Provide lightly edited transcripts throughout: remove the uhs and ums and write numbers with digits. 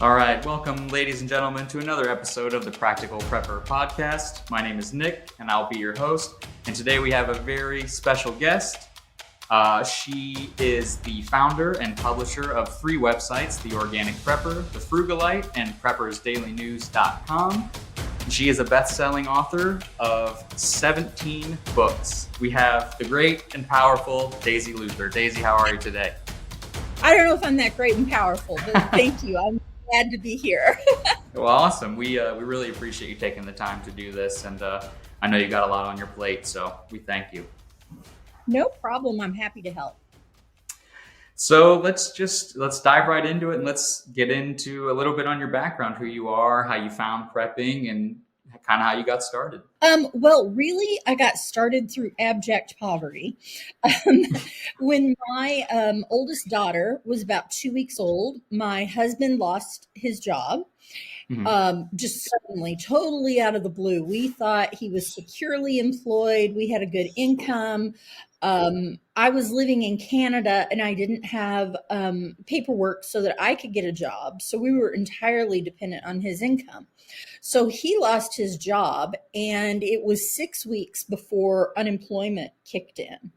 All right, welcome, ladies and gentlemen, to another episode of the Practical Prepper podcast. My name is Nick, and I'll be your host. And today we have a very special guest. She is the founder and publisher of three websites, The Organic Prepper, The Frugalite, and PreppersDailyNews.com. She is a best-selling author of 17 books. We have the great and powerful Daisy Luther. Daisy, how are you today? I don't know if I'm that great and powerful, but thank you. I'm glad to be here. Well, awesome. We really appreciate you taking the time to do this, and I know you got a lot on your plate, so we thank you. No problem. I'm happy to help. So let's dive right into it, and let's get into a little bit on your background, who you are, how you found prepping, and kind of how you got started. Well, really, I got started through abject poverty. When my oldest daughter was about 2 weeks old, my husband lost his job. Just suddenly, totally out of the blue. We thought he was securely employed. We had a good income. I was living in Canada and I didn't have paperwork so that I could get a job. So we were entirely dependent on his income. So he lost his job, and it was 6 weeks before unemployment kicked in.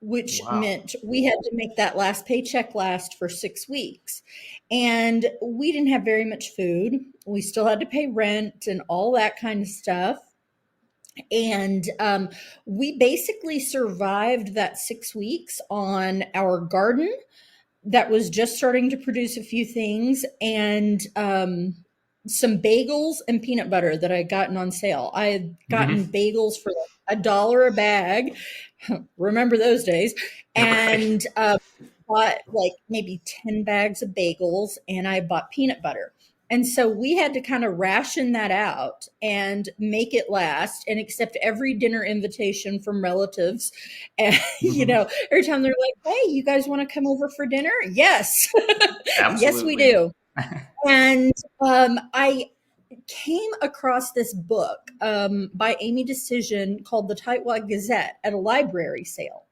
Which meant we had to make that last paycheck last for 6 weeks. And we didn't have very much food. We still had to pay rent and all that kind of stuff. And we basically survived that 6 weeks on our garden that was just starting to produce a few things, and some bagels and peanut butter that I had gotten on sale. I had gotten bagels for like $1 a bag. Remember those days. And bought like maybe 10 bags of bagels, and I bought peanut butter. And so we had to kind of ration that out and make it last and accept every dinner invitation from relatives. And, every time they're like, hey, you guys want to come over for dinner? Yes. Yes, we do. And I came across this book by Amy Decision called The Tightwad Gazette at a library sale.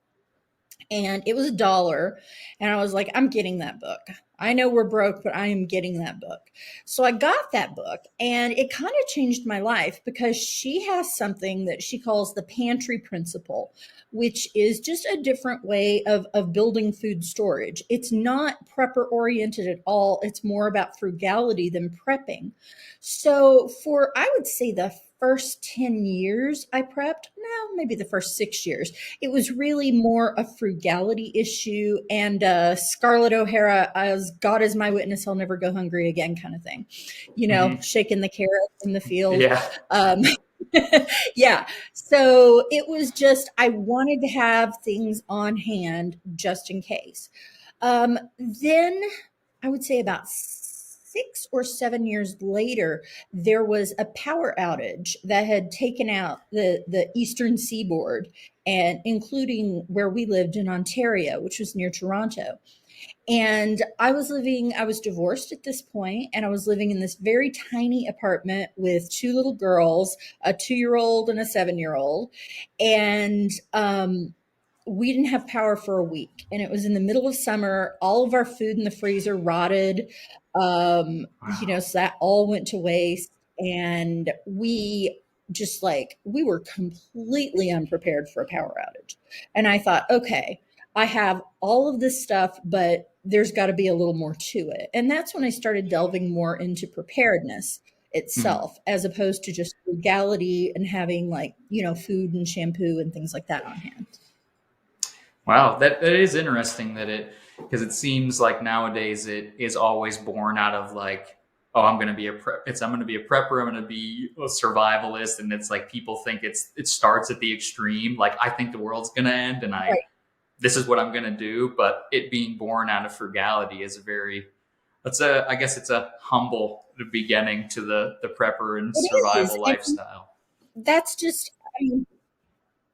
And it was $1. And I was like, I'm getting that book. I know we're broke, but I am getting that book. So I got that book, and it kind of changed my life because she has something that she calls the pantry principle, which is just a different way of building food storage. It's not prepper oriented at all. It's more about frugality than prepping. So for, I would say, the first 10 years I prepped, no, maybe the first 6 years, it was really more a frugality issue and Scarlett O'Hara, as God is my witness, I'll never go hungry again kind of thing, shaking the carrot in the field. Yeah. So it was just, I wanted to have things on hand just in case. Then I would say about 6 or 7 years later, there was a power outage that had taken out the eastern seaboard, and including where we lived in Ontario, which was near Toronto. And I was divorced at this point, and I was living in this very tiny apartment with 2 little girls, a 2-year-old and a 7-year-old. And we didn't have power for a week, and it was in the middle of summer. All of our food in the freezer rotted. So that all went to waste, and we were completely unprepared for a power outage. And I thought, okay, I have all of this stuff, but there's got to be a little more to it. And that's when I started delving more into preparedness itself, as opposed to just frugality and having food and shampoo and things like that on hand. Wow, that is interesting because it seems like nowadays it is always born out of like, oh, I'm going to be a prepper, I'm going to be a survivalist. And it's like, people think it starts at the extreme. Like, I think the world's going to end and this is what I'm going to do. But it being born out of frugality is I guess it's a humble beginning to the prepper and survival lifestyle. That's just,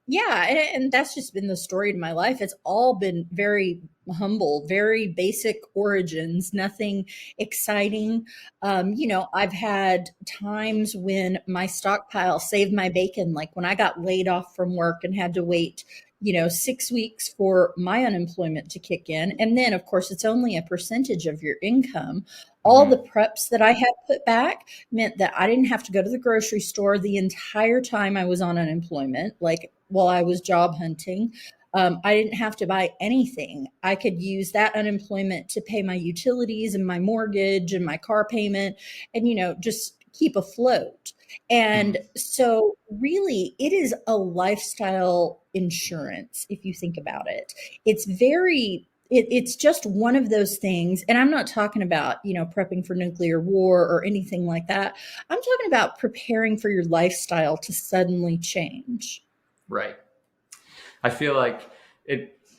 yeah, and that's just been the story of my life. It's all been very humble, very basic origins, nothing exciting. I've had times when my stockpile saved my bacon, like when I got laid off from work and had to wait, 6 weeks for my unemployment to kick in. And then, of course, it's only a percentage of your income. All the Mhm. preps that I had put back meant that I didn't have to go to the grocery store the entire time I was on unemployment, like while I was job hunting. I didn't have to buy anything. I could use that unemployment to pay my utilities and my mortgage and my car payment and, just keep afloat. And Mhm. so, really, it is a lifestyle insurance if you think about it. It's just one of those things. And I'm not talking about, prepping for nuclear war or anything like that. I'm talking about preparing for your lifestyle to suddenly change. Right. I feel like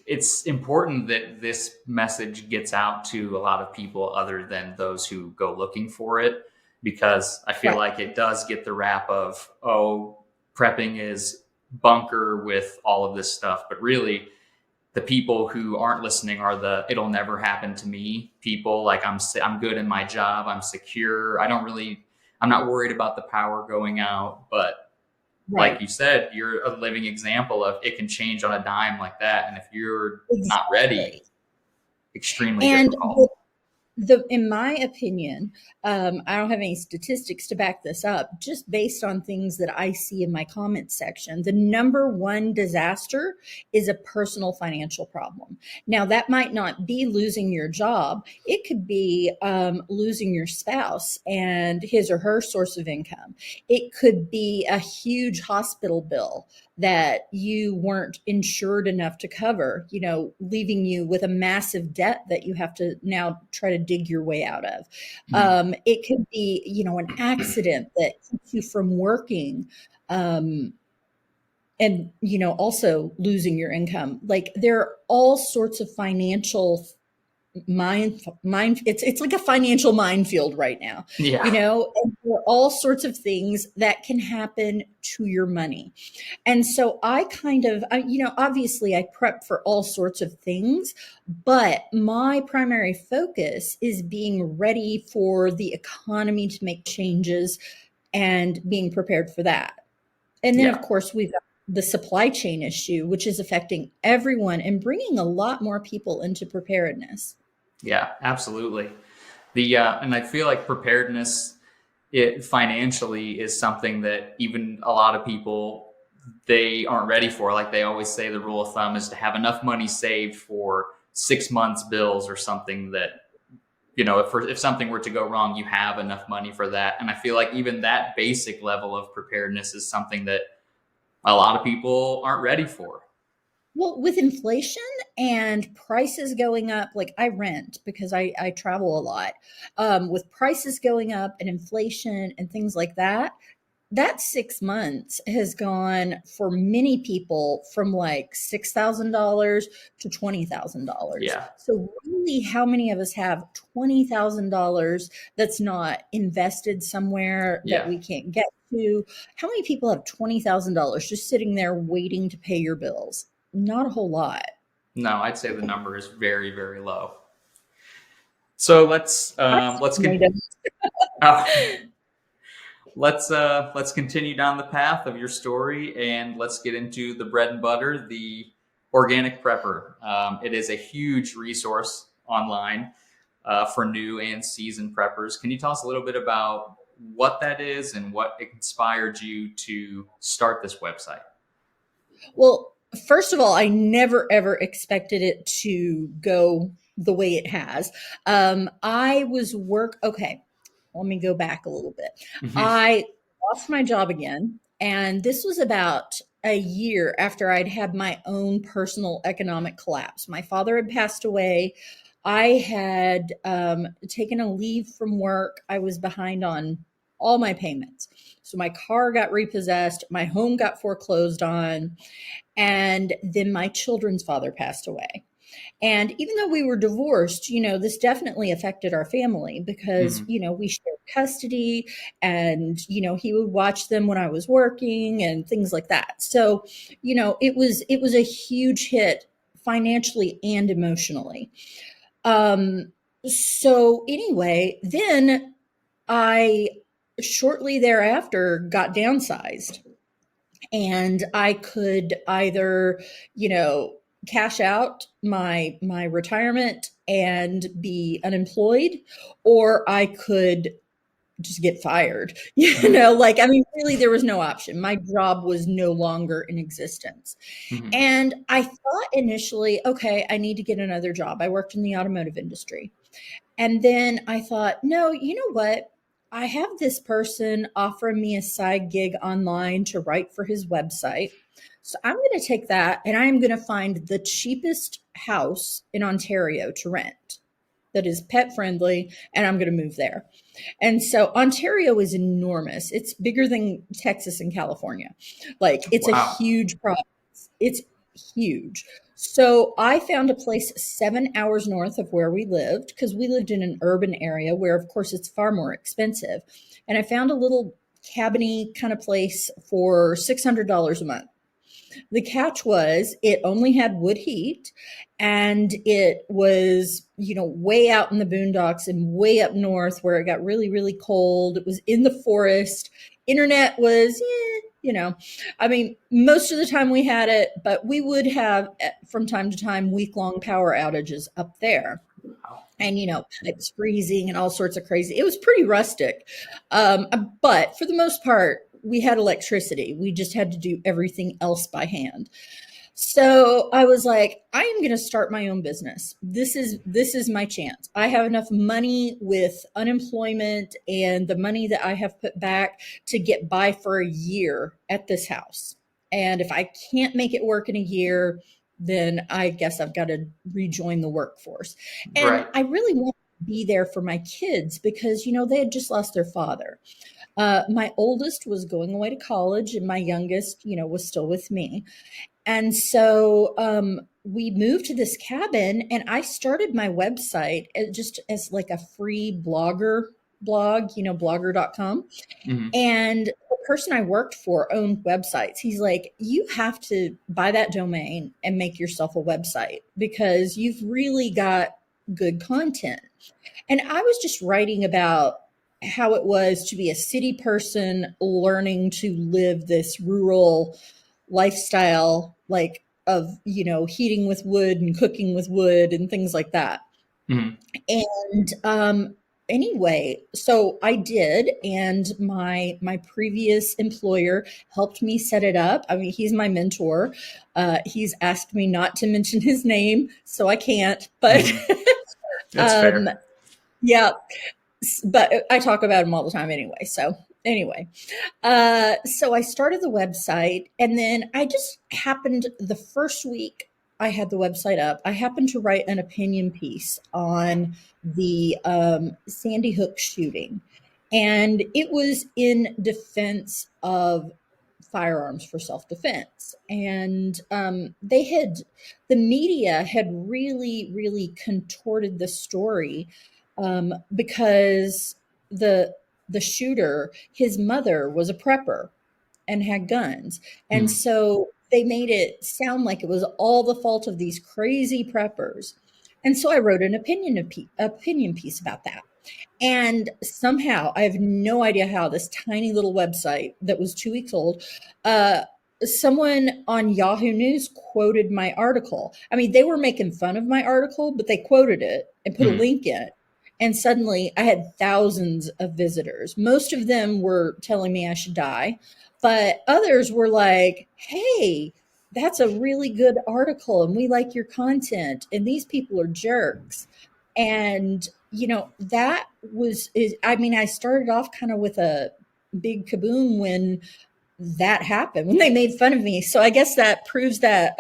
it's important that this message gets out to a lot of people other than those who go looking for it, because I feel Right. like it does get the rap of, oh, prepping is bunker with all of this stuff, but really the people who aren't listening are the it'll never happen to me people. Like I'm good in my job, I'm secure, I'm not worried about the power going out. But like Right. you said, you're a living example of it can change on a dime like that. And if you're not ready, Exactly. extremely And difficult. in my opinion, I don't have any statistics to back this up, just based on things that I see in my comments section. The number one disaster is a personal financial problem. Now, that might not be losing your job, it could be losing your spouse and his or her source of income. It could be a huge hospital bill that you weren't insured enough to cover, leaving you with a massive debt that you have to now try to dig your way out of. Mhm. It could be, an accident that keeps you from working. Um, and also losing your income. Like, there are all sorts of financial mind it's like a financial minefield right now, Yeah. and there are all sorts of things that can happen to your money. And so I kind of, obviously I prep for all sorts of things, but my primary focus is being ready for the economy to make changes and being prepared for that. And then, of Yeah. course, we've got the supply chain issue, which is affecting everyone and bringing a lot more people into preparedness. Yeah, absolutely. And I feel like preparedness, it financially is something that even a lot of people, they aren't ready for. Like they always say, the rule of thumb is to have enough money saved for 6 months bills or something, that if something were to go wrong, you have enough money for that. And I feel like even that basic level of preparedness is something that a lot of people aren't ready for. Well, with inflation and prices going up, like I rent because I travel a lot. With prices going up and inflation and things like that, that 6 months has gone for many people from like $6,000 to $20,000. Yeah. So, really, how many of us have $20,000 that's not invested somewhere that Yeah. we can't get to? How many people have $20,000 just sitting there waiting to pay your bills? Not a whole lot. No, I'd say the number is very, very low. So I let's certainly don't. uh, let's continue down the path of your story, and let's get into the bread and butter, the organic prepper. It is a huge resource online for new and seasoned preppers. Can you tell us a little bit about what that is and what inspired you to start this website? Well, first of all, I never ever expected it to go the way it has. I was okay. Let me go back a little bit. I lost my job again, and this was about a year after I'd had my own personal economic collapse. My father had passed away. I had taken a leave from work. I was behind on all my payments. So my car got repossessed, my home got foreclosed on, and then my children's father passed away. And even though we were divorced, this definitely affected our family because, Mhm. we shared custody and, he would watch them when I was working and things like that. So, it was a huge hit financially and emotionally. So anyway, then I shortly thereafter got downsized. and I could either, you know, cash out my retirement and be unemployed, or I could just get fired. You Mm-hmm. know, like, I mean, really, there was no option. My job was no longer in existence. Mm-hmm. And I thought initially, okay, I need to get another job. I worked in the automotive industry. And then I thought, no, you know what? I have this person offering me a side gig online to write for his website. So I'm going to take that and I'm going to find the cheapest house in Ontario to rent that is pet friendly, and I'm going to move there. And so Ontario is enormous. It's bigger than Texas and California. Like, it's a Wow. huge province. It's huge. So I found a place 7 hours north of where we lived, because we lived in an urban area where, of course, it's far more expensive. And I found a little cabiny kind of place for $600 a month. The catch was it only had wood heat, and it was, you know, way out in the boondocks and way up north where it got really, really cold. It was in the forest. Internet was, you know, I mean, most of the time we had it, but we would have from time to time week-long power outages up there. Wow. And, you know, pipes freezing and all sorts of crazy. It was pretty rustic. But for the most part, we had electricity. We just had to do everything else by hand. So I was like, I am going to start my own business. This is my chance. I have enough money with unemployment and the money that I have put back to get by for a year at this house. And if I can't make it work in a year, then I guess I've got to rejoin the workforce. And Right. I really want to be there for my kids because, you know, they had just lost their father. My oldest was going away to college, and my youngest, you know, was still with me. And so we moved to this cabin, and I started my website just as like a free blog, you know, blogger.com. Mm-hmm. And the person I worked for owned websites. He's like, you have to buy that domain and make yourself a website because you've really got good content. And I was just writing about how it was to be a city person learning to live this rural lifestyle, like, of, you know, heating with wood and cooking with wood and things like that. Mm-hmm. And anyway, so I did, and my previous employer helped me set it up. I mean, he's my mentor. He's asked me not to mention his name, so I can't. But Mm-hmm. That's um, fair. yeah, but I talk about him all the time anyway. So anyway, so I started the website, and then I just happened the first week I had the website up, I happened to write an opinion piece on the Sandy Hook shooting. And it was in defense of firearms for self defense. And the media had really, really contorted the story because the shooter, his mother was a prepper and had guns. And Mm-hmm. so they made it sound like it was all the fault of these crazy preppers. And so I wrote an opinion piece about that. And somehow, I have no idea how, this tiny little website that was 2 weeks old, uh, someone on Yahoo News quoted my article. I mean, they were making fun of my article, but they quoted it and put a Mm-hmm. link in it. And suddenly I had thousands of visitors. Most of them were telling me I should die, but others were like, hey, that's a really good article and we like your content. And these people are jerks. And, you know, I mean, I started off kind of with a big kaboom when that happened, when they made fun of me. So I guess that proves that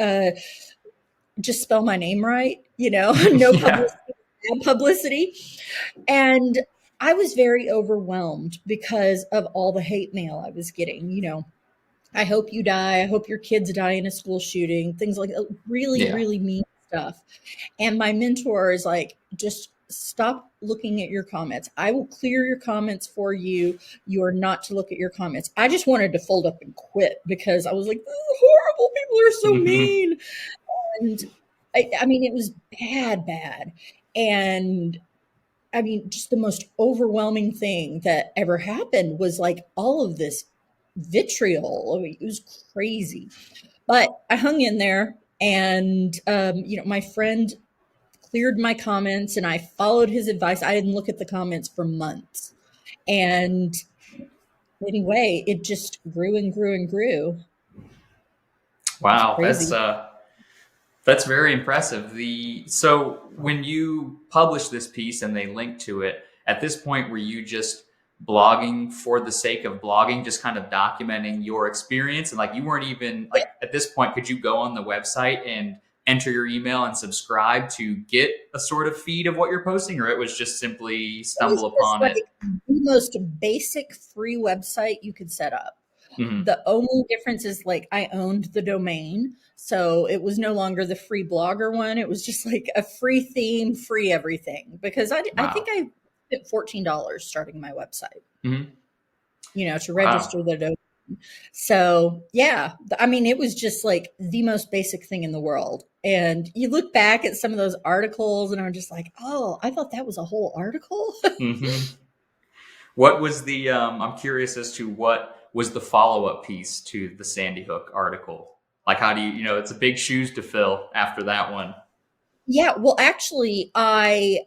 just spell my name right, you know, no Yeah. publicity, no publicity. And I was very overwhelmed because of all the hate mail I was getting. You know, I hope you die. I hope your kids die in a school shooting, things like that, really, Yeah. really mean stuff. And my mentor is like, just stop looking at your comments. I will clear your comments for you. You are not to look at your comments. I just wanted to fold up and quit because I was like, this is horrible. People are so Mm-hmm. mean. And I mean, it was bad, bad. And I mean, just the most overwhelming thing that ever happened was like all of this. vitriol. I mean, it was crazy. But I hung in there, and my friend cleared my comments, and I followed his advice. I didn't look at the comments for months. And anyway, it just grew and grew and grew. It's Wow, crazy. that's very impressive. The so when you publish this piece and they link to it, at this point were you just blogging for the sake of blogging, just kind of documenting your experience, and like you weren't even Yeah, like at this point could you go on the website and enter your email and subscribe to get a sort of feed of what you're posting, or it was just simply it was stumble just upon like it? the most basic free website you could set up. Hmm. The only difference is like I owned the domain. So it was no longer the free blogger one. It was just like a free theme, free everything. Because I think Wow. I spent $14 starting my website, Hmm. to Wow. register the domain. So yeah, I mean, it was just like the most basic thing in the world. And you look back at some of those articles and I'm just like, oh, I thought that was a whole article. Hmm. What was the? I'm curious as to what was the follow up piece to the Sandy Hook article. Like, how do it's a big shoes to fill after that one. Yeah, well, actually, I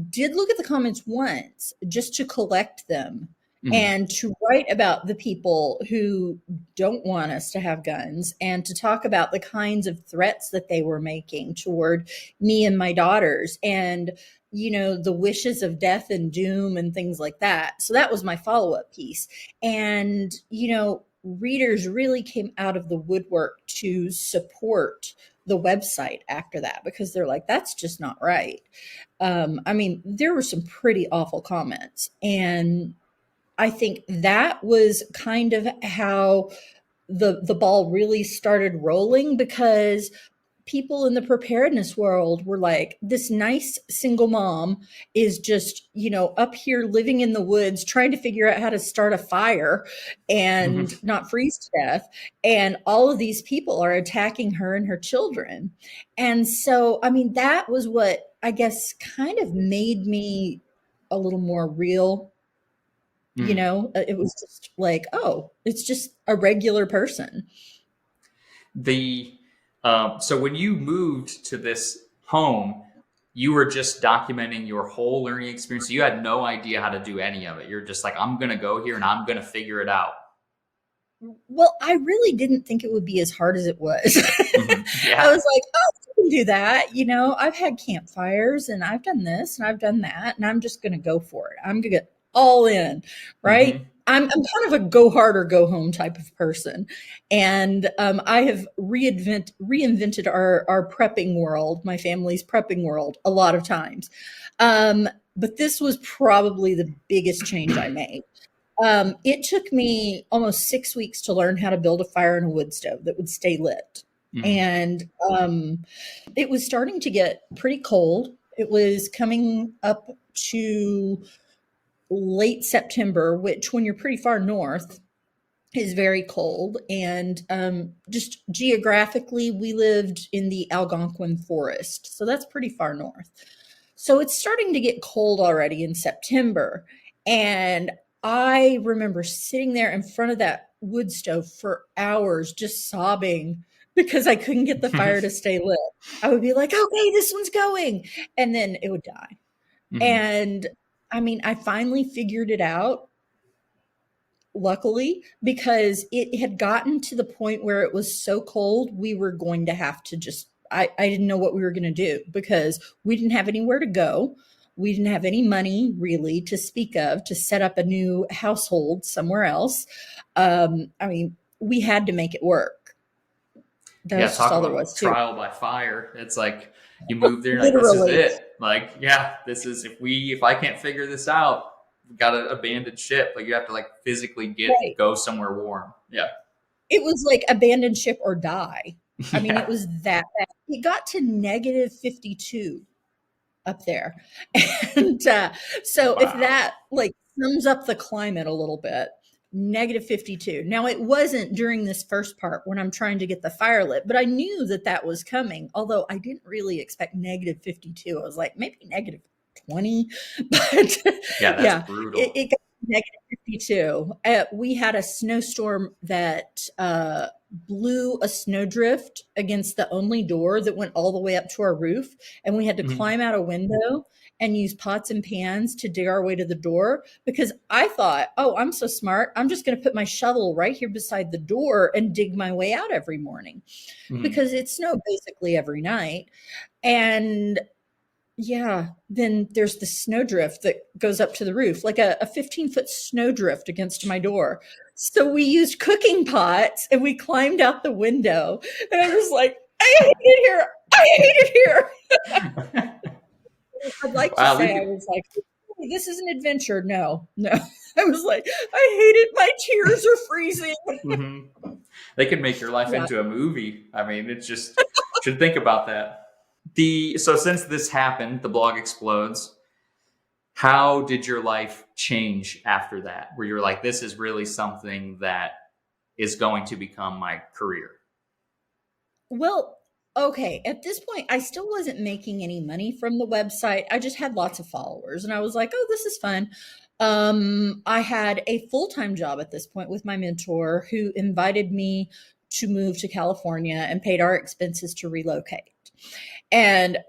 did look at the comments once just to collect them Hmm. and to write about the people who don't want us to have guns and to talk about the kinds of threats that they were making toward me and my daughters and the wishes of death and doom and things like that. So that was my follow-up piece. And readers really came out of the woodwork to support the website after that because they're like, that's just not right. I mean, there were some pretty awful comments. And I think that was kind of how the ball really started rolling because people in the preparedness world were like, this nice single mom is just, up here living in the woods, trying to figure out how to start a fire and Hmm. not freeze to death. And all of these people are attacking her and her children. And so, I mean, that was what I guess kind of made me a little more real. It was just like, oh, it's just a regular person. The so when you moved to this home, you were just documenting your whole learning experience. So you had no idea how to do any of it. You're just like, I'm gonna go here and I'm gonna figure it out. Well, I really didn't think it would be as hard as it was. Hmm. I Yeah. was like, "Oh, I can do that." I've had campfires and I've done this and I've done that, and I'm just going to go for it. I'm going to get all in, right? Hmm. I'm kind of a go hard or go home type of person, and I have reinvented our prepping world, my family's prepping world, a lot of times. But this was probably the biggest change I made. It took me almost 6 weeks to learn how to build a fire in a wood stove that would stay lit. Hmm. And it was starting to get pretty cold. It was coming up to late September, which, when you're pretty far north, is very cold. And just geographically, we lived in the Algonquin forest. So that's pretty far north. So it's starting to get cold already in September. And I remember sitting there in front of that wood stove for hours just sobbing because I couldn't get the fire to stay lit. I would be like, okay, this one's going. And then it would die. Hmm. And I mean, I finally figured it out, luckily, because it had gotten to the point where it was so cold, we were going to have to just, I didn't know what we were going to do because we didn't have anywhere to go. We didn't have any money really to speak of to set up a new household somewhere else. I mean, we had to make it work. That Yeah, was just talk all there about was to it. trial by fire. It's like you move there, like this is Literally. it. Like, yeah, this is if I can't figure this out, we got to abandon ship. Like you have to like physically Right. go somewhere warm. Yeah. It was like abandon ship or die. I mean, it Yeah. was that bad. It got to negative 52 up there. And so if Wow. that like sums up the climate a little bit, negative 52. Now it wasn't during this first part when I'm trying to get the fire lit, but I knew that that was coming, although I didn't really expect negative 52. I was like maybe negative 20, but Yeah, that's yeah, brutal. it got -52. We had a snowstorm that blew a snowdrift against the only door that went all the way up to our roof, and we had to Mhm. climb out a window and use pots and pans to dig our way to the door because I thought, oh, I'm so smart. I'm just going to put my shovel right here beside the door and dig my way out every morning Mhm. because it snowed basically every night. And yeah, then there's the snowdrift that goes up to the roof, like a 15-foot snowdrift against my door. So we used cooking pots and we climbed out the window. And I was like, I hate it here. I hate it here. I'd like to Wow, say I was like, "Hey, this is an adventure." No, no. I was like, I hate it. My tears are freezing. mhm. They could make your life Yeah. into a movie. I mean, it's just should think about that. So since this happened, the blog explodes. How did your life change after that? Where you're like, this is really something that is going to become my career. Well, okay. At this point, I still wasn't making any money from the website. I just had lots of followers, and I was like, "Oh, this is fun." I had a full-time job at this point with my mentor, who invited me to move to California and paid our expenses to relocate. And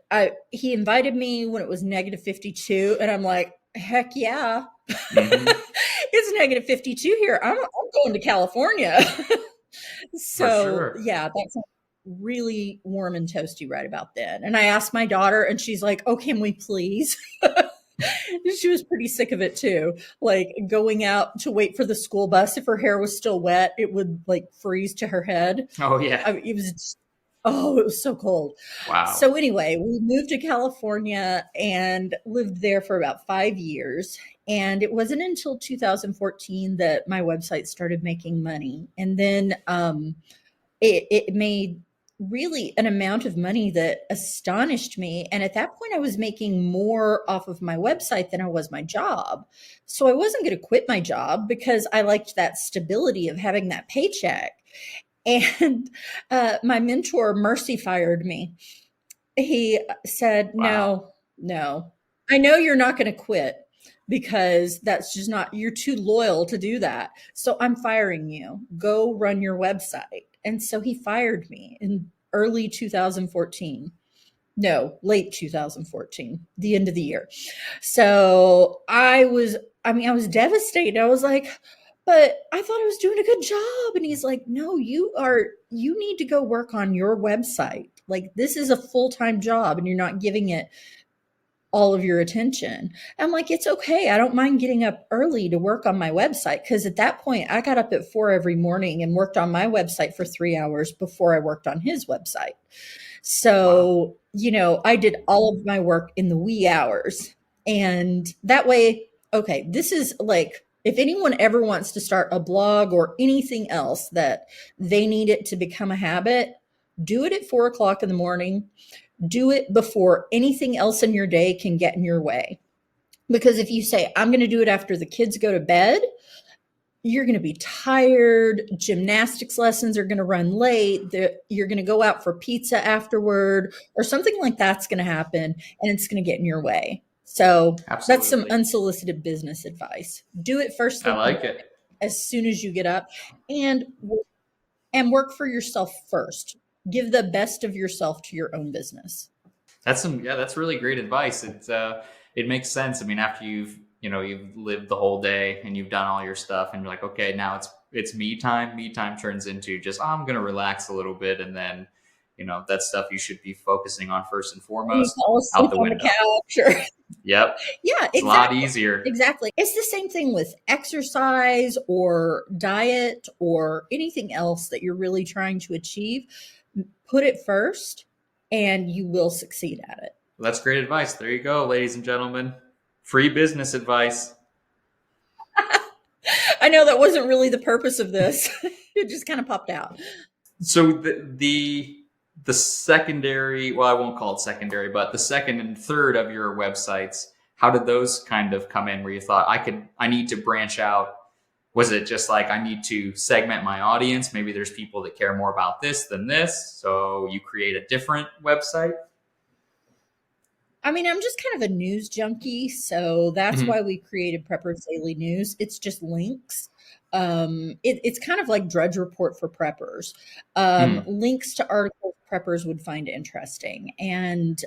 he invited me when it was -52, and I'm like, "Heck yeah!" Hmm. It's -52 here. I'm going to California. For So sure. yeah, that's really warm and toasty right about then. And I asked my daughter, and she's like, "Oh, can we please?" She was pretty sick of it too. Like going out to wait for the school bus. If her hair was still wet, it would like freeze to her head. Oh yeah. It was just, oh, it was so cold. Wow. So anyway, we moved to California and lived there for about 5 years. And it wasn't until 2014 that my website started making money. And then it made really an amount of money that astonished me. And at that point, I was making more off of my website than I was my job. So I wasn't going to quit my job because I liked that stability of having that paycheck. And my mentor, Mercy, fired me. He said, Wow. "No, no, I know you're not going to quit because that's just not, you're too loyal to do that. So I'm firing you. Go run your website." And so he fired me in early 2014. No, late 2014, the end of the year. So I was devastated. I was like, "But I thought I was doing a good job." And he's like, "No, you need to go work on your website. Like, this is a full time job and you're not giving it all of your attention." I'm like, "It's okay. I don't mind getting up early to work on my website." Because at that point, I got up at 4 every morning and worked on my website for 3 hours before I worked on his website. Wow. So, I did all of my work in the wee hours. And that way, okay, this is like, if anyone ever wants to start a blog or anything else that they need it to become a habit, do it at 4 o'clock in the morning. Do it before anything else in your day can get in your way. Because if you say, "I'm going to do it after the kids go to bed," you're going to be tired. Gymnastics lessons are going to run late. You're going to go out for pizza afterward, or something like that's going to happen, and it's going to get in your way. So that's some Absolutely. unsolicited business advice. Do it first I thing in the like morning, it. as soon as you get up, and work for yourself first. Give the best of yourself to your own business. That's really great advice. It makes sense. I mean, after you've lived the whole day and you've done all your stuff and you're like, okay, now it's me time. Me time turns into just, oh, I'm going to relax a little bit. And then, that stuff you should be focusing on first and And you foremost fall out asleep the on the window. couch or Yep. yeah, It's a lot exactly. easier. Exactly. It's the same thing with exercise or diet or anything else that you're really trying to achieve. Put it first and you will succeed at it. Well, that's great advice. There you go, ladies and gentlemen. Free business advice. I know that wasn't really the purpose of this. It just kind of popped out. So the secondary, well, I won't call it secondary, but the second and third of your websites, how did those kind of come in where you thought I need to branch out? Was it just like I need to segment my audience? Maybe there's people that care more about this than this. So you create a different website? I mean, I'm just kind of a news junkie, so that's Mm-hmm. why we created Preppers Daily News. It's just links. It's kind of like Drudge Report for preppers. Mm-hmm. Links to articles preppers would find interesting, and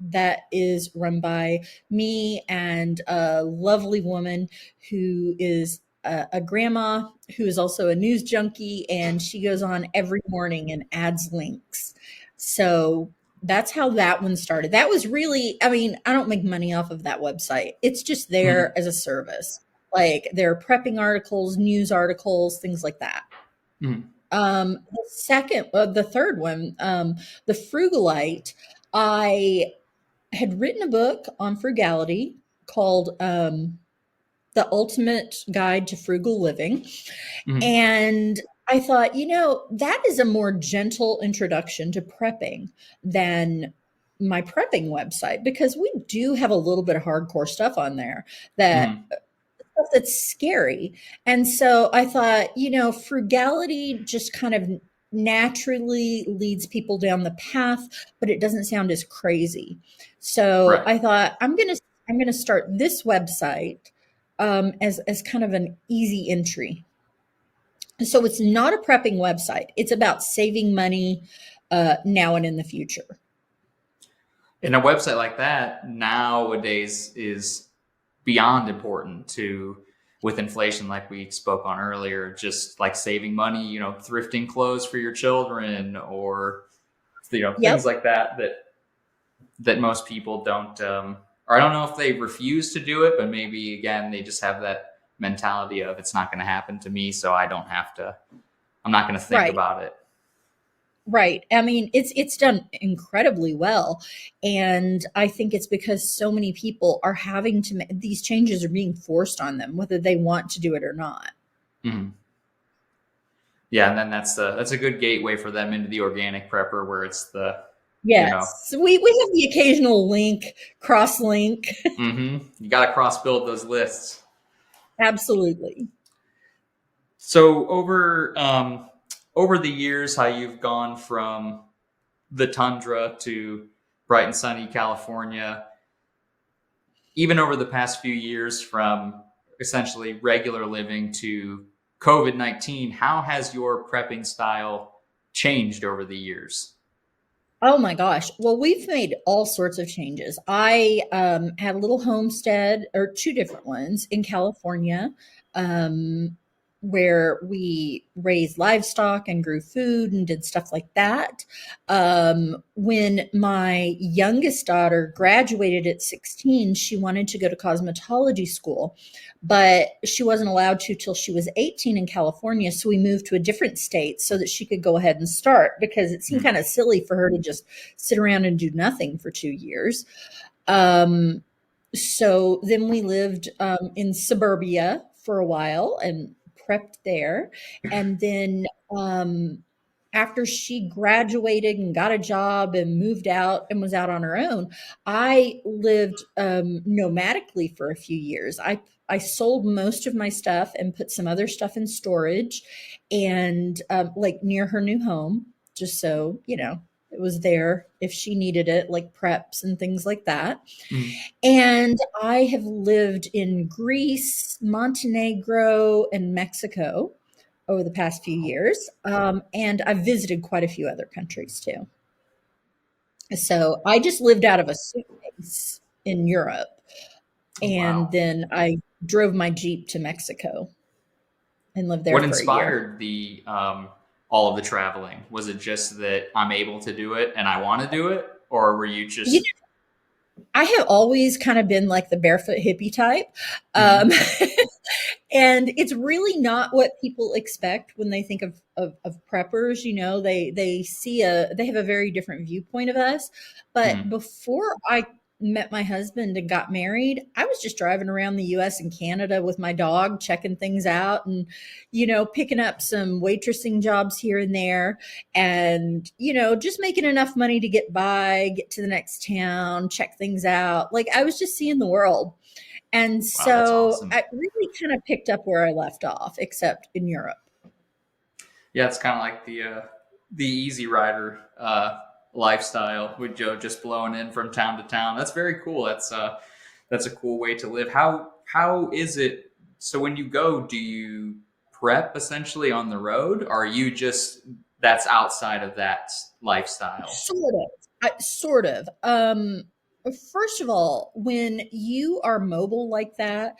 that is run by me and a lovely woman who is a grandma who is also a news junkie, and she goes on every morning and adds links. So that's how that one started. That was really, I mean, I don't make money off of that website. It's just Mm-hmm. there as a service. Like there are prepping articles, news articles, things like that. Mm-hmm. The third one, the Frugalite, I had written a book on frugality called The Ultimate Guide to Frugal Living. Mm-hmm. And I thought, that is a more gentle introduction to prepping than my prepping website, because we do have a little bit of hardcore stuff on there that Mm-hmm. stuff that's scary. And so I thought, frugality just kind of naturally leads people down the path, but it doesn't sound as crazy. So Right. I thought I'm gonna start this website as kind of an easy entry. So it's not a prepping website. It's about saving money now and in the future. And a website like that nowadays is beyond important to with inflation, like we spoke on earlier, just like saving money, thrifting clothes for your children, or things Yep. like that most people don't, or I don't know if they refuse to do it, but maybe again they just have that mentality of it's not going to happen to me, so I don't have to. I'm not going to think Right. about it. Right. I mean, it's done incredibly well, and I think it's because so many people are having to these changes are being forced on them, whether they want to do it or not. Mhm. Yeah, and then that's a good gateway for them into the organic prepper, where it's the you know Yes, we have the occasional link, cross link. you got to cross build those lists. Absolutely. So over the years, how you've gone from the tundra to bright and sunny California, even over the past few years, from essentially regular living to COVID-19, how has your prepping style changed over the years? Oh my gosh. Well, we've made all sorts of changes. I had a little homestead, or two different ones in California, um, where we raised livestock and grew food and did stuff like that. When my youngest daughter graduated at 16, she wanted to go to cosmetology school, but she wasn't allowed to till she was 18 in California. So we moved to a different state so that she could go ahead and start, because it seemed kind of silly for her to just sit around and do nothing for 2 years. Um, so then we lived in suburbia for a while and prepped there. And then after she graduated and got a job and moved out and was out on her own, I lived nomadically for a few years. I sold most of my stuff and put some other stuff in storage, and like near her new home, just so it was there if she needed it, like preps and things like that. Mm-hmm. And I have lived in Greece, Montenegro, and Mexico over the past few years. And I've visited quite a few other countries too. So I just lived out of a suitcase in Europe. Oh, And wow. then I drove my Jeep to Mexico and lived there What for a year. inspired the all of the traveling? Was it just that I'm able to do it and I want to do it, or were you You just? I have always kind of been like the barefoot hippie type. Um, Mm-hmm. and it's really not what people expect when they think of preppers. They have a very different viewpoint of us. But Mm-hmm. before I met my husband and got married, I was just driving around the US and Canada with my dog, checking things out, and picking up some waitressing jobs here and there, and just making enough money to get by, get to the next town, check things out. Like I was just seeing the world. And Wow, that's so awesome. I really kind of picked up where I left off, except in Europe. Yeah, it's kind of like the Easy Rider lifestyle with Joe just blowing in from town to town. That's very cool. That's a cool way to live. How is it? So when you go, do you prep essentially on the road? Or are you just that's outside of that lifestyle? Sort of. Sort of. First of all, when you are mobile like that,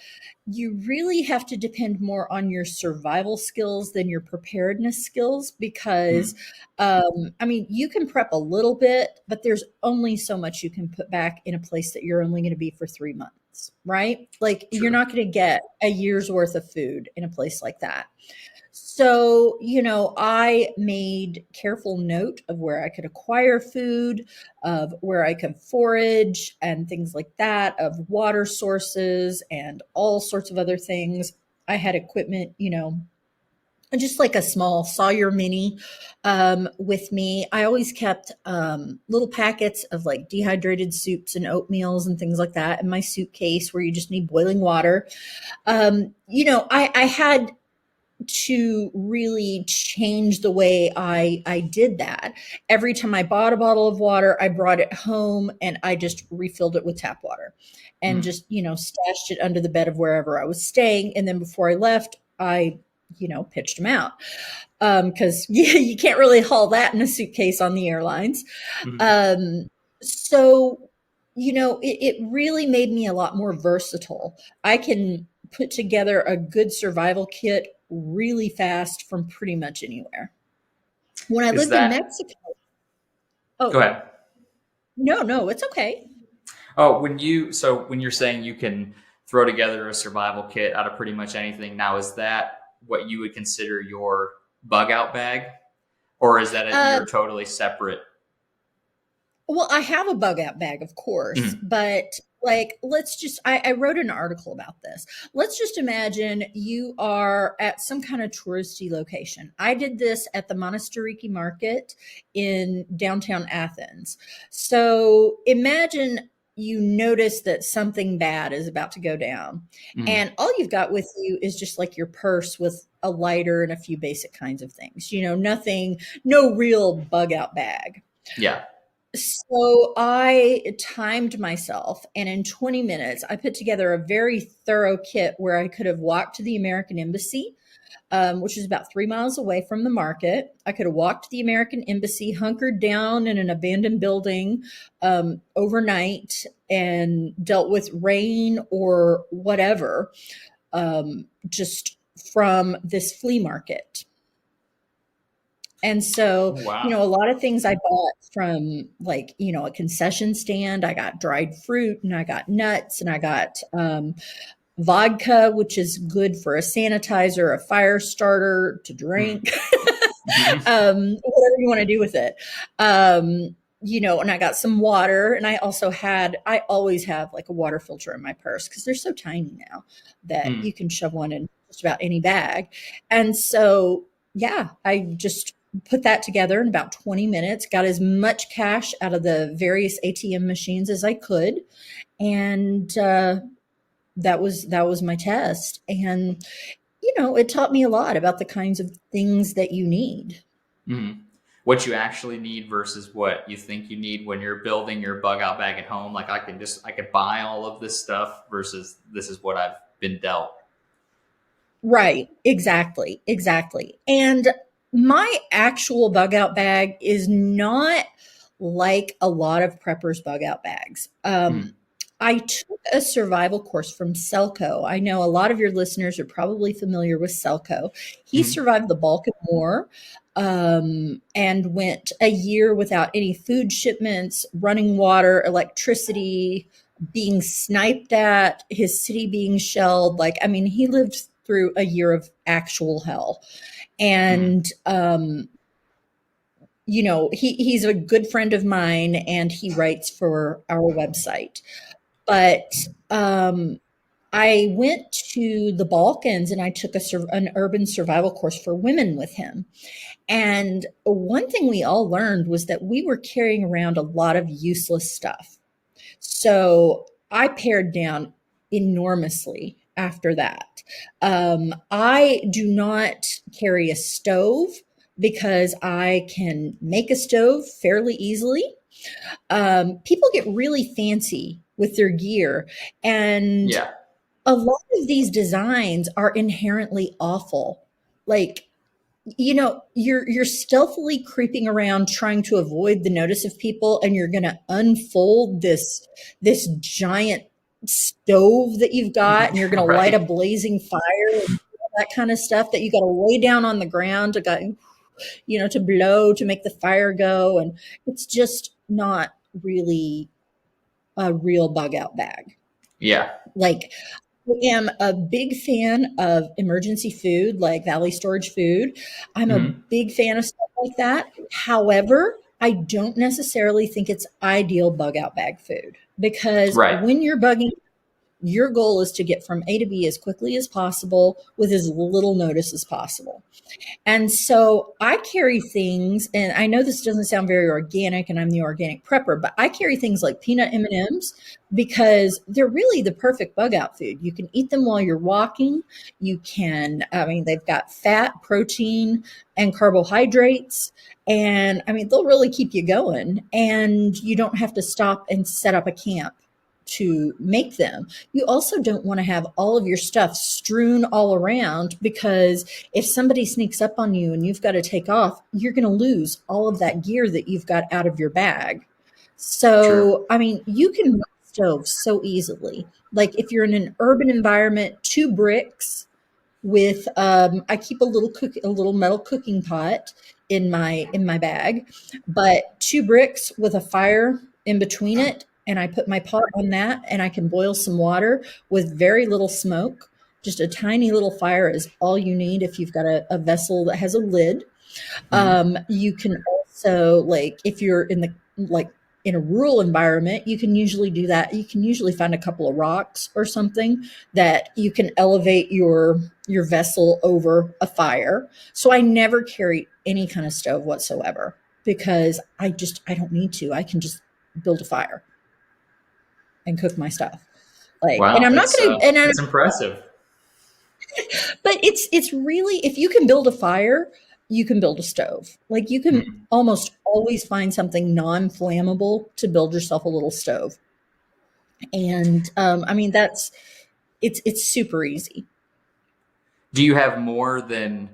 you really have to depend more on your survival skills than your preparedness skills because, Mm, I mean, you can prep a little bit, but there's only so much you can put back in a place that you're only going to be for 3 months, right? Like, you're true. not going to get a year's worth of food in a place like that. So, I made careful note of where I could acquire food, of where I could forage and things like that, of water sources and all sorts of other things. I had equipment, just like a small Sawyer Mini with me. I always kept little packets of like dehydrated soups and oatmeals and things like that in my suitcase where you just need boiling water. I had to really change the way I did that. Every time I bought a bottle of water, I brought it home and I just refilled it with tap water and Mm, just, stashed it under the bed of wherever I was staying. And then before I left, I, pitched them out. Cause you can't really haul that in a suitcase on the airlines. mm. Um, so, it really made me a lot more versatile. I can put together a good survival kit really fast from pretty much anywhere. When I Is lived in that Mexico, go oh, ahead? no, no, it's okay. Oh, when you're saying you can throw together a survival kit out of pretty much anything, now is that what you would consider your bug out bag, or is that Uh, you're totally separate? Well, I have a bug out bag, of course, Mhm, but like, I wrote an article about this. Let's just imagine you are at some kind of touristy location. I did this at the Monastiriki Market in downtown Athens. So imagine you notice that something bad is about to go down, mhm. and all you've got with you is just like your purse with a lighter and a few basic kinds of things, nothing, no real bug out bag. Yeah. So I timed myself, and in 20 minutes, I put together a very thorough kit where I could have walked to the American Embassy, which is about 3 miles away from the market. I could have walked to the American Embassy, hunkered down in an abandoned building overnight, and dealt with rain or whatever just from this flea market. And so, Oh, wow. a lot of things I bought from like, a concession stand. I got dried fruit and I got nuts and I got vodka, which is good for a sanitizer, a fire starter to Mm, drink, mhm, whatever you want to do with it. And I got some water, and I always have like a water filter in my purse because they're so tiny now that mm. you can shove one in just about any bag. And so, yeah, I just put that together in about 20 minutes, got as much cash out of the various ATM machines as I could. And, that was my test. And, it taught me a lot about the kinds of things that you need. Mhm. What you actually need versus what you think you need when you're building your bug out bag at home. Like I could buy all of this stuff versus this is what I've been dealt. Right. Exactly. Exactly. And my actual bug out bag is not like a lot of preppers' bug out bags. Mm, I took a survival course from Selco. I know a lot of your listeners are probably familiar with Selco. He mhm, survived the Balkan War and went a year without any food shipments, running water, electricity, being sniped at, his city being shelled. Like, I mean, he lived through a year of actual hell. mm, And, he's a good friend of mine and he writes for our website. But I went to the Balkans and I took an urban survival course for women with him. And one thing we all learned was that we were carrying around a lot of useless stuff. So I pared down enormously after that. I do not carry a stove because I can make a stove fairly easily. People get really fancy with their gear, and Yeah. a lot of these designs are inherently awful. Like, you're stealthily creeping around trying to avoid the notice of people, and you're going to unfold this giant stove that you've got, and you're going to light a Right. blazing fire and all that kind of stuff that you got to lay down on the ground to go, to blow to make the fire go, and it's just not really a real bug out bag. Yeah. Like, I am a big fan of emergency food, like Valley Storage Food. I'm a Hmm. big fan of stuff like that. However, I don't necessarily think it's ideal bug out bag food, because Right. when you're bugging, your goal is to get from A to B as quickly as possible with as little notice as possible. And so I carry things, and I know this doesn't sound very organic, and I'm the organic prepper, but I carry things like peanut M&Ms because they're really the perfect bug out food. You can eat them while you're walking. They've got fat, protein, and carbohydrates. And they'll really keep you going, and you don't have to stop and set up a camp to make them. You also don't want to have all of your stuff strewn all around, because if somebody sneaks up on you and you've got to take off, you're going to lose all of that gear that you've got out of your bag. True. So, you can run stoves so easily. Like, if you're in an urban environment, 2 bricks with I keep a little metal cooking pot in my bag, but 2 bricks with a fire in between it, and I put my pot on that, and I can boil some water with very little smoke. Just a tiny little fire is all you need if you've got a vessel that has a lid. Hmm. You can also, like, if you're in a rural environment, you can usually do that. You can usually find a couple of rocks or something that you can elevate your vessel over a fire. So I never carry any kind of stove whatsoever, because I don't need to. I can just build a fire and cook my stuff. Like, and Wow. I'm not That's going to, and I'm, that's impressive. but it's really, if you can build a fire, you can build a stove. Like, you can Mhm. almost always find something non-flammable to build yourself a little stove. And that's it's super easy. Do you have more than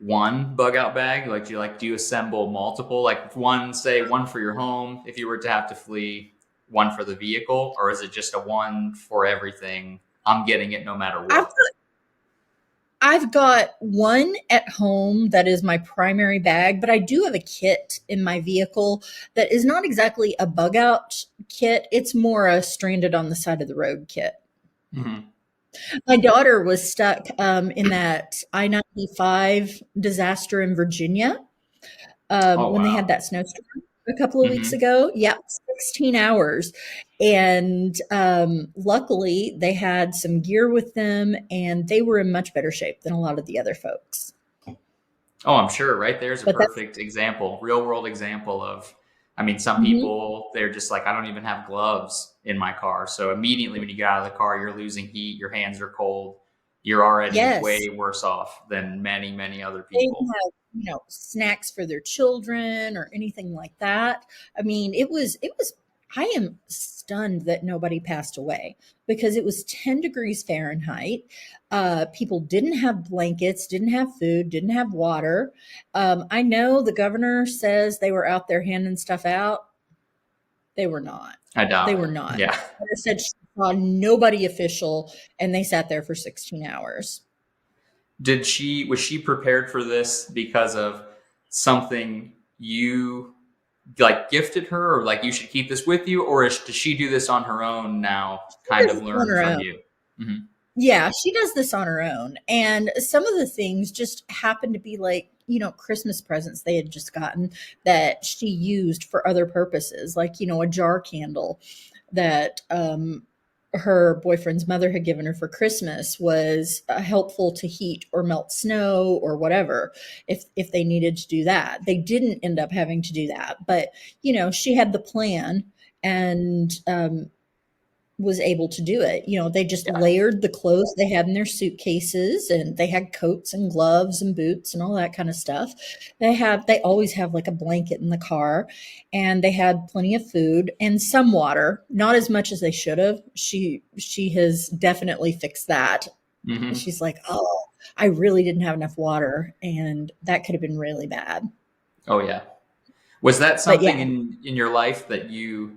one bug out bag? Do you assemble multiple? Like one, say one for your home if you were to have to flee, one for the vehicle, or is it just a one for everything? I'm getting it no matter I've what. I've got one at home that is my primary bag, but I do have a kit in my vehicle that is not exactly a bug out kit. It's more a stranded on the side of the road kit. Hmm. My daughter was stuck in that I-95 disaster in Virginia, Oh when they had wow. that snowstorm a couple of weeks Hmm. ago. Yep, 16 hours. And luckily, they had some gear with them, and they were in much better shape than a lot of the other folks. Oh, I'm sure. Right there's a But that's, perfect example, real world example of. I mean, some mhm. people they're just like, I don't even have gloves in my car. So immediately when you get out of the car, you're losing heat, your hands are cold, you're already Yes, way worse off than many, many other they didn't people. have, snacks for their children or anything like that. It was I am stunned that nobody passed away, because it was 10 degrees Fahrenheit. People didn't have blankets, didn't have food, didn't have water. I know the governor says they were out there handing stuff out. They were not. I They doubt were it. not. Yeah. I said she saw nobody official, and they sat there for 16 hours. Was she prepared for this because of something you like gifted her, or like you should keep this with you, or does she do this on her own now, She kind does of this on learn her from own. you? Hmm. Yeah, she does this on her own. And some of the things just happen to be like, Christmas presents they had just gotten that she used for other purposes, like, a jar candle that her boyfriend's mother had given her for Christmas was helpful to heat or melt snow or whatever, if they needed to do that. They didn't end up having to do that, but she had the plan, and was able to do it. They just Yeah. layered the clothes they had in their suitcases, and they had coats and gloves and boots and all that kind of stuff. They always have like a blanket in the car, and they had plenty of food and some water, not as much as they should have. She has definitely fixed that. Hmm. She's like, "Oh, I really didn't have enough water, and that could have been really bad." Oh yeah. Was that But something yeah, in your life that you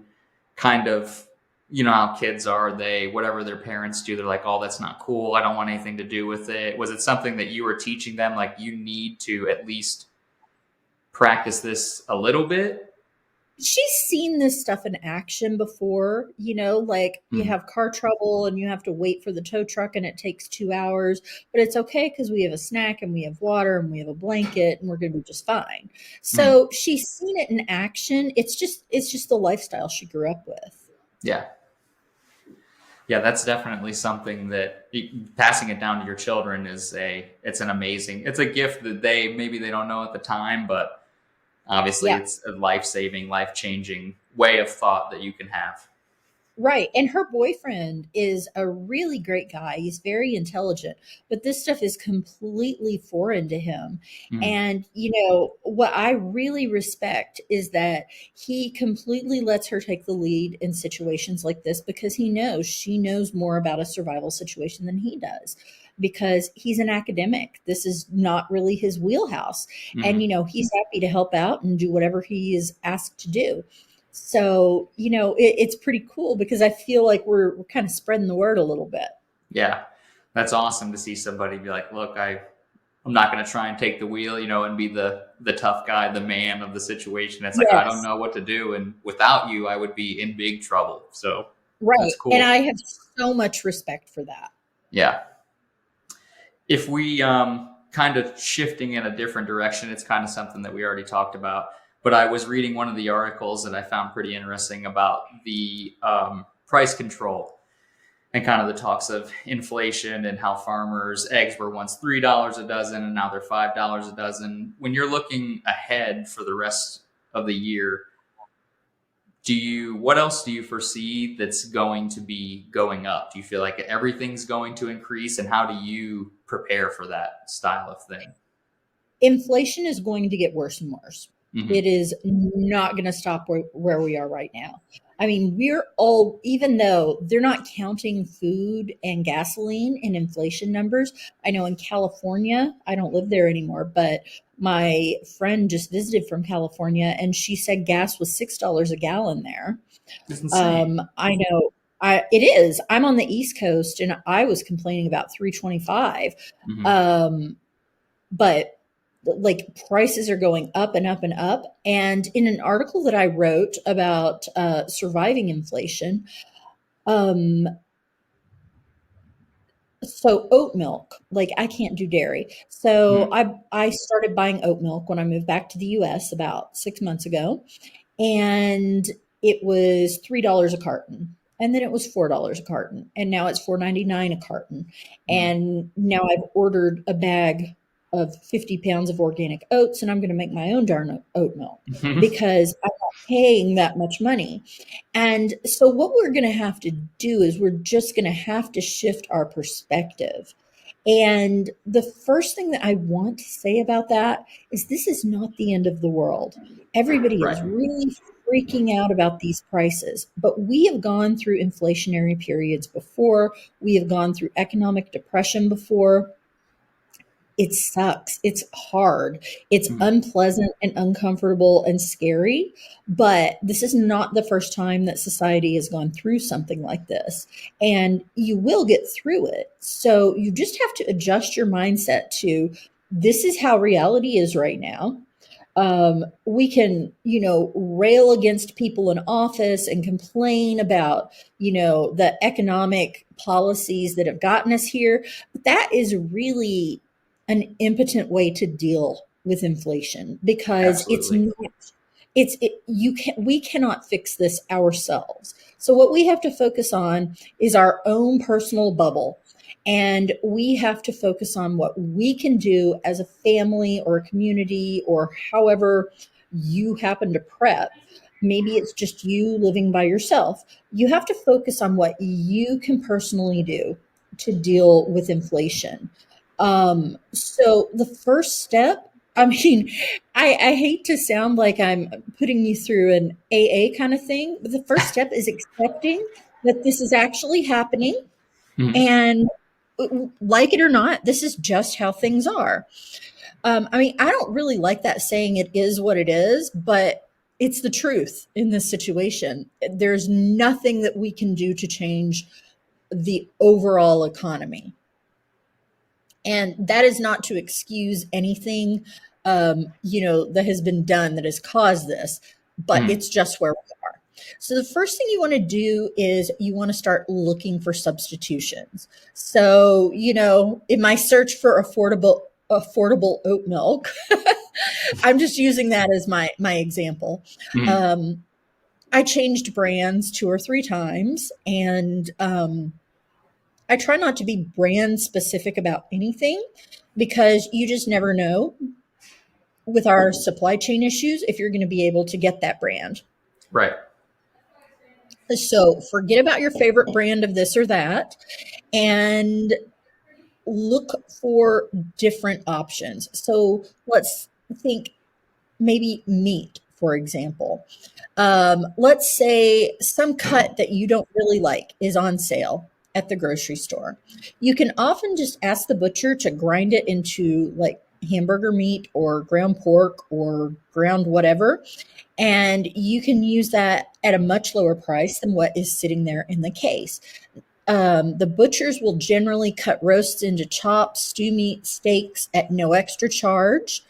kind of, you know how kids are, they whatever their parents do, they're like, "Oh, that's not cool. I don't want anything to do with it." Was it something that you were teaching them, like you need to at least practice this a little bit? she's seen this stuff in action before, like you Mm. have car trouble and you have to wait for the tow truck and it takes 2 hours, but it's okay because we have a snack and we have water and we have a blanket and we're going to be just fine. Mm. So she's seen it in action. It's just the lifestyle she grew up with. Yeah. Yeah, that's definitely something that passing it down to your children it's an amazing, it's a gift that maybe they don't know at the time, but obviously Yeah. it's a life-saving, life-changing way of thought that you can have. Right. And her boyfriend is a really great guy. He's very intelligent, but this stuff is completely foreign to him. Mm. And, what I really respect is that he completely lets her take the lead in situations like this because he knows she knows more about a survival situation than he does because he's an academic. This is not really his wheelhouse. And, Mm. he's happy to help out and do whatever he is asked to do. So, it's pretty cool because I feel like we're kind of spreading the word a little bit. Yeah, that's awesome to see somebody be like, "Look, I'm not going to try and take the wheel, and be the tough guy, the man of the situation." It's like I don't Yes, know what to do, and without you, I would be in big trouble. So right. that's And cool. I have so much respect for that. Yeah. If we kind of shifting in a different direction, it's kind of something that we already talked about. But I was reading one of the articles that I found pretty interesting about the price control and kind of the talks of inflation and how farmers' eggs were once $3 a dozen and now they're $5 a dozen. When you're looking ahead for the rest of the year, what else do you foresee that's going to be going up? Do you feel like everything's going to increase, and how do you prepare for that style of thing? Inflation is going to get worse and worse. Hmm. It is not going to stop where we are right now. I mean, even though they're not counting food and gasoline in inflation numbers, I know in California, I don't live there anymore, but my friend just visited from California and she said gas was $6 a gallon there. It's insane. I know it is. I'm on the East Coast and I was complaining about 325. Hmm. Um, but like prices are going up and up and up. And in an article that I wrote about surviving inflation, um, so oat milk, like I can't do dairy. So Hmm. I started buying oat milk when I moved back to the US about 6 months ago. And it was $3 a carton. And then it was $4 a carton. And now it's $4.99 a carton. Hmm. And now I've ordered a bag of 50 pounds of organic oats and I'm going to make my own darn oat milk because I'm not paying that much money. And so what we're going to have to do is we're just going to have to shift our perspective. And the first thing that I want to say about that is this is not the end of the world. Everybody Right. is really freaking out about these prices, but we have gone through inflationary periods before. We have gone through economic depression before. It sucks. It's hard. It's Hmm. unpleasant and uncomfortable and scary. But this is not the first time that society has gone through something like this. And you will get through it. So you just have to adjust your mindset to this is how reality is right now. We can, rail against people in office and complain about, the economic policies that have gotten us here. But that is really an impotent way to deal with inflation because Absolutely. we cannot fix this ourselves. So what we have to focus on is our own personal bubble, and we have to focus on what we can do as a family or a community or however you happen to prep. Maybe it's just you living by yourself. You have to focus on what you can personally do to deal with inflation. So the first step, I mean, I hate to sound like I'm putting you through an AA kind of thing, but the first step is accepting that this is actually happening. Mhm. And like it or not, this is just how things are. I mean, I don't really like that saying it is what it is, but it's the truth in this situation. There's nothing that we can do to change the overall economy. And that is not to excuse anything, that has been done that has caused this, but Mhm. it's just where we are. So the first thing you want to do is you want to start looking for substitutions. So, in my search for affordable oat milk, I'm just using that as my example. Mhm. Um, I changed brands 2 or 3 times, and I try not to be brand specific about anything because you just never know with our supply chain issues if you're going to be able to get that brand. Right. So forget about your favorite brand of this or that and look for different options. So let's think maybe meat, for example. Let's say some cut that you don't really like is on sale at the grocery store. You can often just ask the butcher to grind it into like hamburger meat or ground pork or ground whatever. And you can use that at a much lower price than what is sitting there in the case. The butchers will generally cut roasts into chops, stew meat, steaks at no extra charge.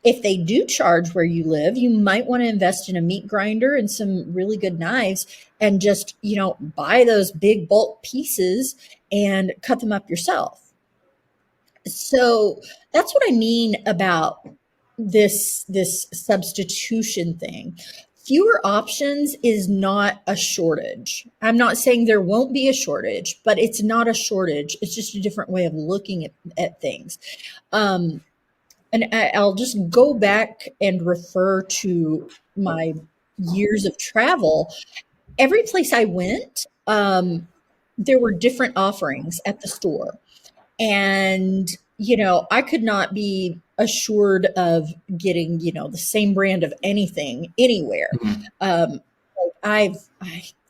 If they do charge where you live, you might want to invest in a meat grinder and some really good knives and just, buy those big bulk pieces and cut them up yourself. So that's what I mean about this substitution thing. Fewer options is not a shortage. I'm not saying there won't be a shortage, but it's not a shortage. It's just a different way of looking at things. Um, and I'll just go back and refer to my years of travel. Every place I went, there were different offerings at the store. And, I could not be assured of getting, the same brand of anything anywhere. Mhm. I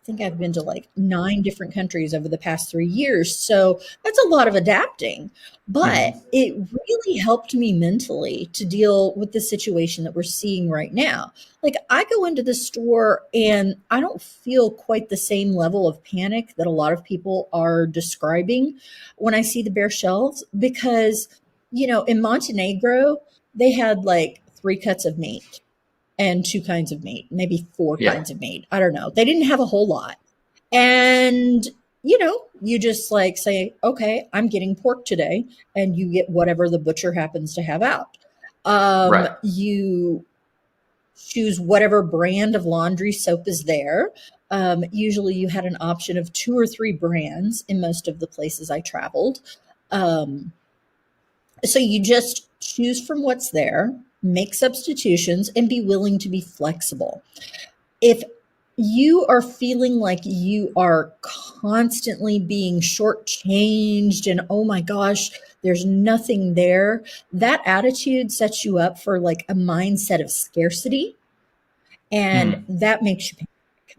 think I've been to like 9 different countries over the past 3 years, so that's a lot of adapting, Mhm. but it really helped me mentally to deal with the situation that we're seeing right now. Like, I go into the store and I don't feel quite the same level of panic that a lot of people are describing when I see the bare shelves because, in Montenegro, they had like 3 cuts of meat and 2 kinds of meat, maybe 4 Yeah. kinds of meat. I don't know. They didn't have a whole lot. And, you just like say, okay, I'm getting pork today. And you get whatever the butcher happens to have out. Right. You choose whatever brand of laundry soap is there. Usually you had an option of 2 or 3 brands in most of the places I traveled. Um, so you just choose from what's there, make substitutions, and be willing to be flexible. If you are feeling like you are constantly being shortchanged and oh my gosh, there's nothing there, that attitude sets you up for like a mindset of scarcity. And Mhm. that makes you panic.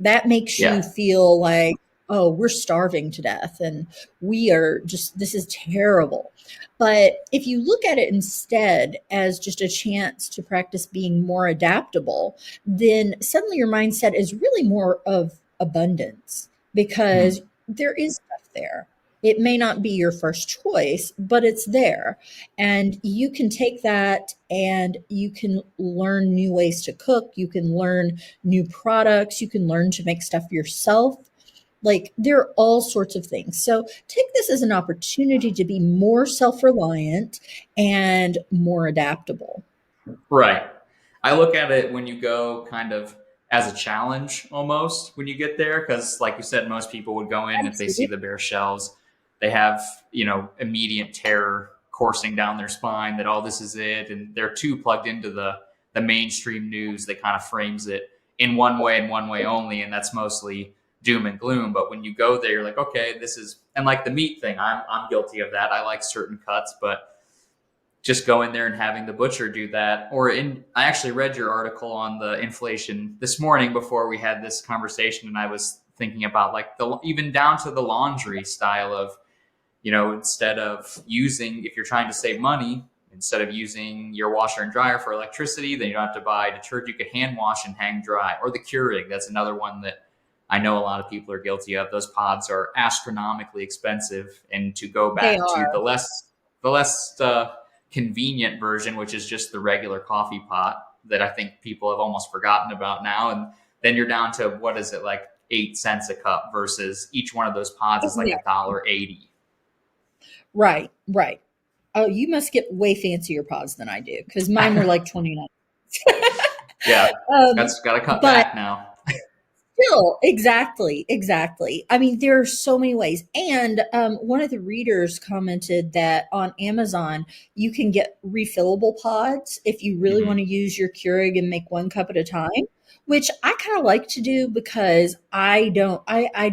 That makes you Yeah. feel like, oh, we're starving to death and we are just, this is terrible. But if you look at it instead as just a chance to practice being more adaptable, then suddenly your mindset is really more of abundance Mhm. because there is stuff there. It may not be your first choice, but it's there. And you can take that and you can learn new ways to cook. You can learn new products. You can learn to make stuff yourself. Like there are all sorts of things. So take this as an opportunity to be more self reliant and more adaptable. Right. I look at it when you go kind of as a challenge almost when you get there. Because, like you said, most people would go in if they see Absolutely. the bare shelves, they have, immediate terror coursing down their spine that, oh, this is it. And they're too plugged into the mainstream news that kind of frames it in one way and one way only, and that's mostly doom and gloom. But when you go there, you're like, okay, this is, and like the meat thing, I'm guilty of that. I like certain cuts, but just going there and having the butcher do that. I actually read your article on the inflation this morning before we had this conversation, and I was thinking about like the even down to the laundry style of, instead of using, if you're trying to save money, instead of using your washer and dryer for electricity, then you don't have to buy detergent. You could hand wash and hang dry. Or the Keurig, that's another one that I know a lot of people are guilty of. Those pods are astronomically expensive, and to go They back to are. the less convenient version, which is just the regular coffee pot that I think people have almost forgotten about now. And then you're down to, what is it, like 8 cents a cup versus each one of those pods is like Yeah. $1.80. Right, right. Oh, you must get way fancier pods than I do because mine were like 29. Yeah, Um, that's got to cut but back now. still, exactly, exactly. I mean, there are so many ways. And one of the readers commented that on Amazon, you can get refillable pods if you really want to Hmm. use your Keurig and make one cup at a time, which I kind of like to do because I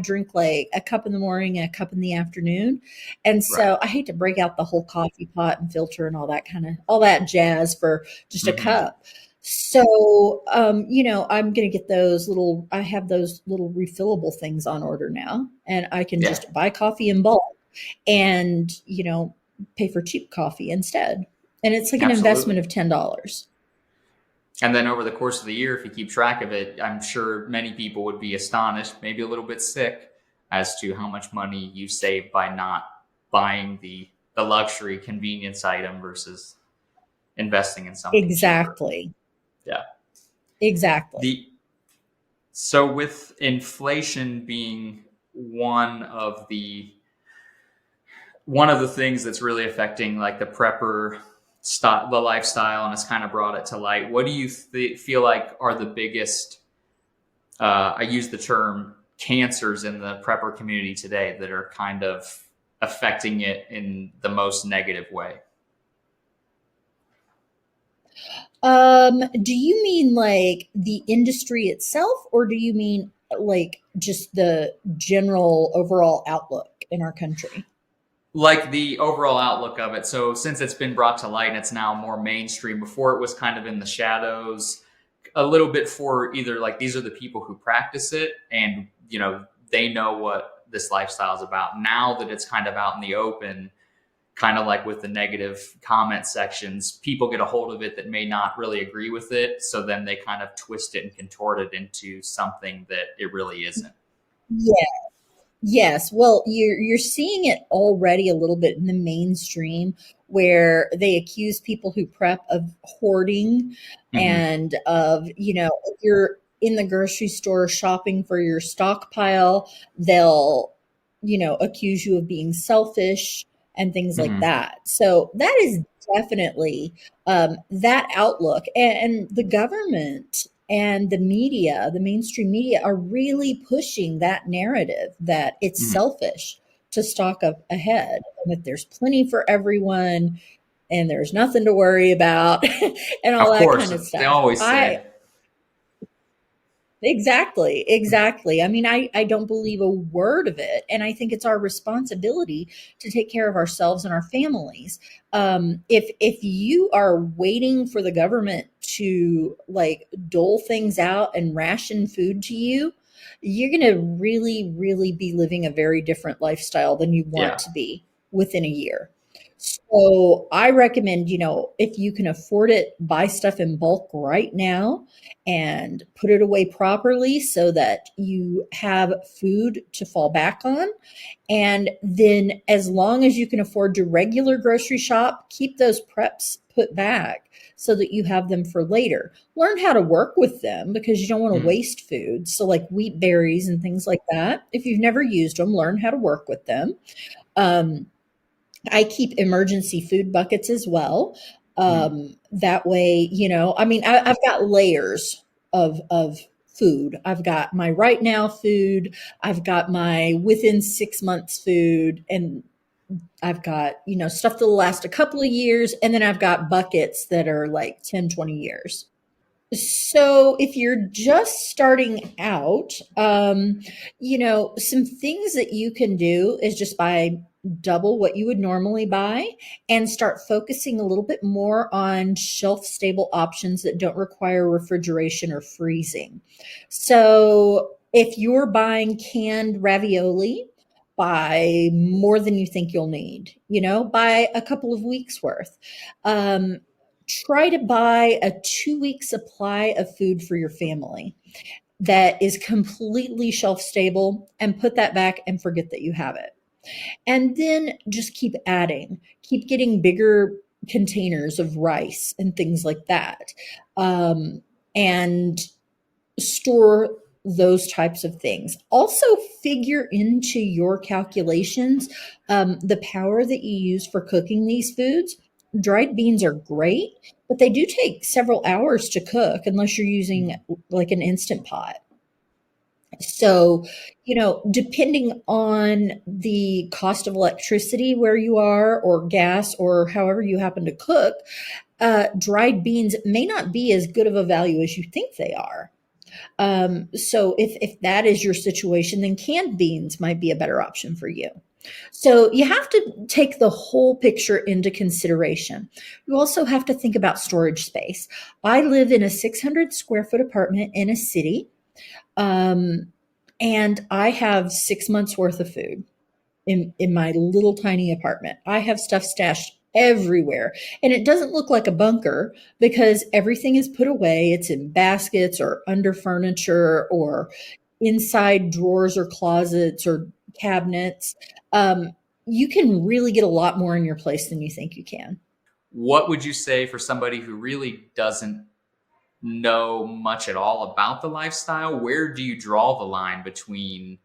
drink like a cup in the morning and a cup in the afternoon. And Right. so I hate to break out the whole coffee pot and filter and all that jazz for just a Hmm. cup. So, I'm going to get I have those little refillable things on order now, and I can Yeah, just buy coffee in bulk and, pay for cheap coffee instead. And it's like an investment absolutely. of $10. And then over the course of the year, if you keep track of it, I'm sure many people would be astonished, maybe a little bit sick, as to how much money you save by not buying the luxury convenience item versus investing in something cheaper. Exactly. Yeah. Exactly. The So with inflation being one of the things that's really affecting like the the lifestyle, and it's kind of brought it to light. What do you feel like are the biggest? I use the term cancers in the prepper community today that are kind of affecting it in the most negative way. Do you mean like the industry itself, or do you mean like just the general overall outlook in our country? Like the overall outlook of it. So since it's been brought to light and it's now more mainstream, before it was kind of in the shadows a little bit for either like these are the people who practice it and they know what this lifestyle is about. Now that it's kind of out in the open, kind of like with the negative comment sections, people get a hold of it that may not really agree with it. So then they kind of twist it and contort it into something that it really isn't. Yeah. Yes, well, you're seeing it already a little bit in the mainstream where they accuse people who prep of hoarding Mm-hmm. and of, if you're in the grocery store shopping for your stockpile, they'll, accuse you of being selfish and things like Mm-hmm. that. So that is definitely that outlook. And the government and the mainstream media are really pushing that narrative that it's Mm-hmm. selfish to stock up ahead and that there's plenty for everyone and there's nothing to worry about and all Of that course, kind of they stuff. always I say. Exactly, exactly. I mean, I don't believe a word of it, and I think it's our responsibility to take care of ourselves and our families. If you are waiting for the government to like dole things out and ration food to you, you're going to really, really be living a very different lifestyle than you want Yeah. to be within a year. So I recommend, if you can afford it, buy stuff in bulk right now and put it away properly so that you have food to fall back on. And then, as long as you can afford to regular grocery shop, keep those preps put back so that you have them for later. Learn how to work with them because you don't want to Mm. waste food. So, like wheat berries and things like that, if you've never used them, learn how to work with them. Um, I keep emergency food buckets as well. Mm. That way, I mean, I've got layers of food. I've got my right now food. I've got my within 6 months food, and I've got stuff that'll last a couple of years, and then I've got buckets that are like 10, 20 years. So if you're just starting out, some things that you can do is just buy double what you would normally buy and start focusing a little bit more on shelf stable options that don't require refrigeration or freezing. So if you're buying canned ravioli, buy more than you think you'll need, buy a couple of weeks worth. Um, Try to buy a 2-week supply of food for your family that is completely shelf stable and put that back and forget that you have it. And then just keep adding, keep getting bigger containers of rice and things like that. And store those types of things. Also, figure into your calculations the power that you use for cooking these foods. Dried beans are great, but they do take several hours to cook unless you're using like an instant pot. So, depending on the cost of electricity where you are, or gas, or however you happen to cook, dried beans may not be as good of a value as you think they are. So if that is your situation, then canned beans might be a better option for you. So you have to take the whole picture into consideration. You also have to think about storage space. I live in a 600 square foot apartment in a city, um, and I have 6 months worth of food in my little tiny apartment. I have stuff stashed everywhere, and it doesn't look like a bunker because everything is put away. It's in baskets or under furniture or inside drawers or closets or cabinets. You can really get a lot more in your place than you think you can. What would you say for somebody who really doesn't know much at all about the lifestyle? Where do you draw the line between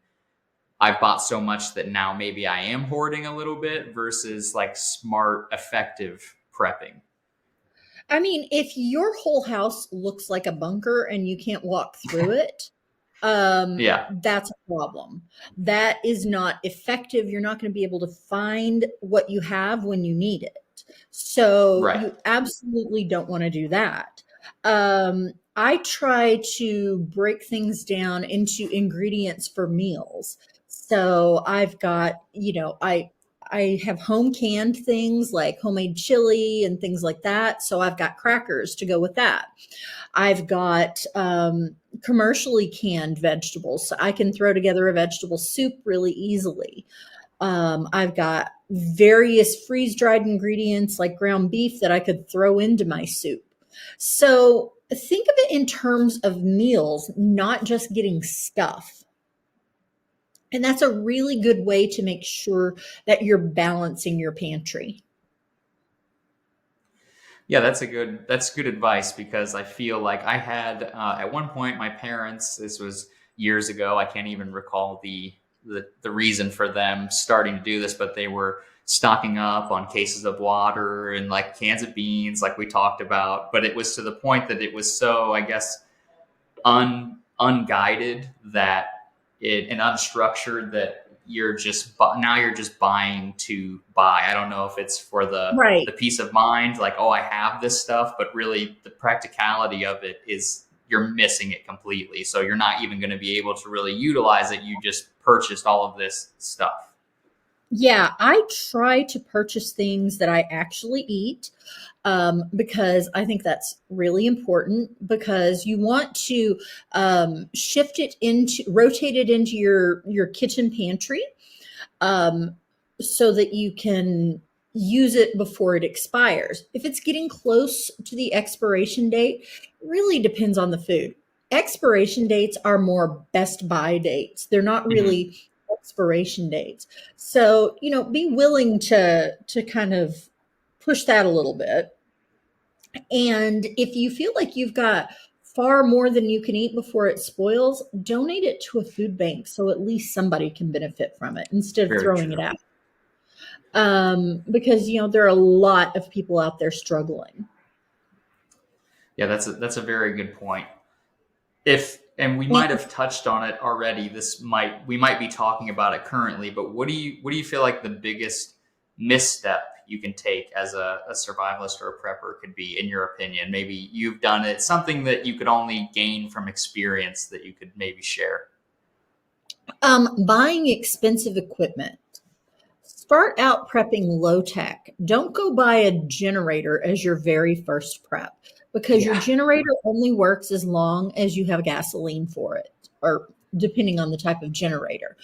I've bought so much that now maybe I am hoarding a little bit versus like smart, effective prepping? I mean, if your whole house looks like a bunker and you can't walk through it, Yeah, that's a problem. That is not effective. You're not going to be able to find what you have when you need it. So right. you absolutely don't want to do that. I try to break things down into ingredients for meals. So I've got, I have home canned things like homemade chili and things like that. So I've got crackers to go with that. I've got commercially canned vegetables. So I can throw together a vegetable soup really easily. I've got various freeze dried ingredients like ground beef that I could throw into my soup. So think of it in terms of meals, not just getting stuff. And that's a really good way to make sure that you're balancing your pantry. Yeah, that's good advice because I feel like I had at one point my parents. This was years ago. I can't even recall the reason for them starting to do this, but they were stocking up on cases of water and like cans of beans, like we talked about. But it was to the point that it was so, I guess, unguided that it and unstructured that now you're just buying to buy. I don't know if it's for Right. the peace of mind, like, oh, I have this stuff, but really the practicality of it is you're missing it completely. So you're not even going to be able to really utilize it. You just purchased all of this stuff. Yeah, I try to purchase things that I actually eat, because I think that's really important because you want to rotate it into your kitchen pantry, um, so that you can use it before it expires. If it's getting close to the expiration date, it really depends on the food. Expiration dates are more best buy dates. They're not Mm-hmm. really expiration dates. So, be willing to kind of push that a little bit. And if you feel like you've got far more than you can eat before it spoils, donate it to a food bank so at least somebody can benefit from it instead of Very throwing it true. out. Because there are a lot of people out there struggling. Yeah, that's a very good point. If and we might And have touched on it already. We might be talking about it currently, but what do you feel like the biggest misstep you can take as a survivalist or a prepper could be, in your opinion? Maybe you've done it, something that you could only gain from experience that you could maybe share. Buying expensive equipment. Start out prepping low tech. Don't go buy a generator as your very first prep because your Yeah. generator only works as long as you have gasoline for it, or depending on the type of generator.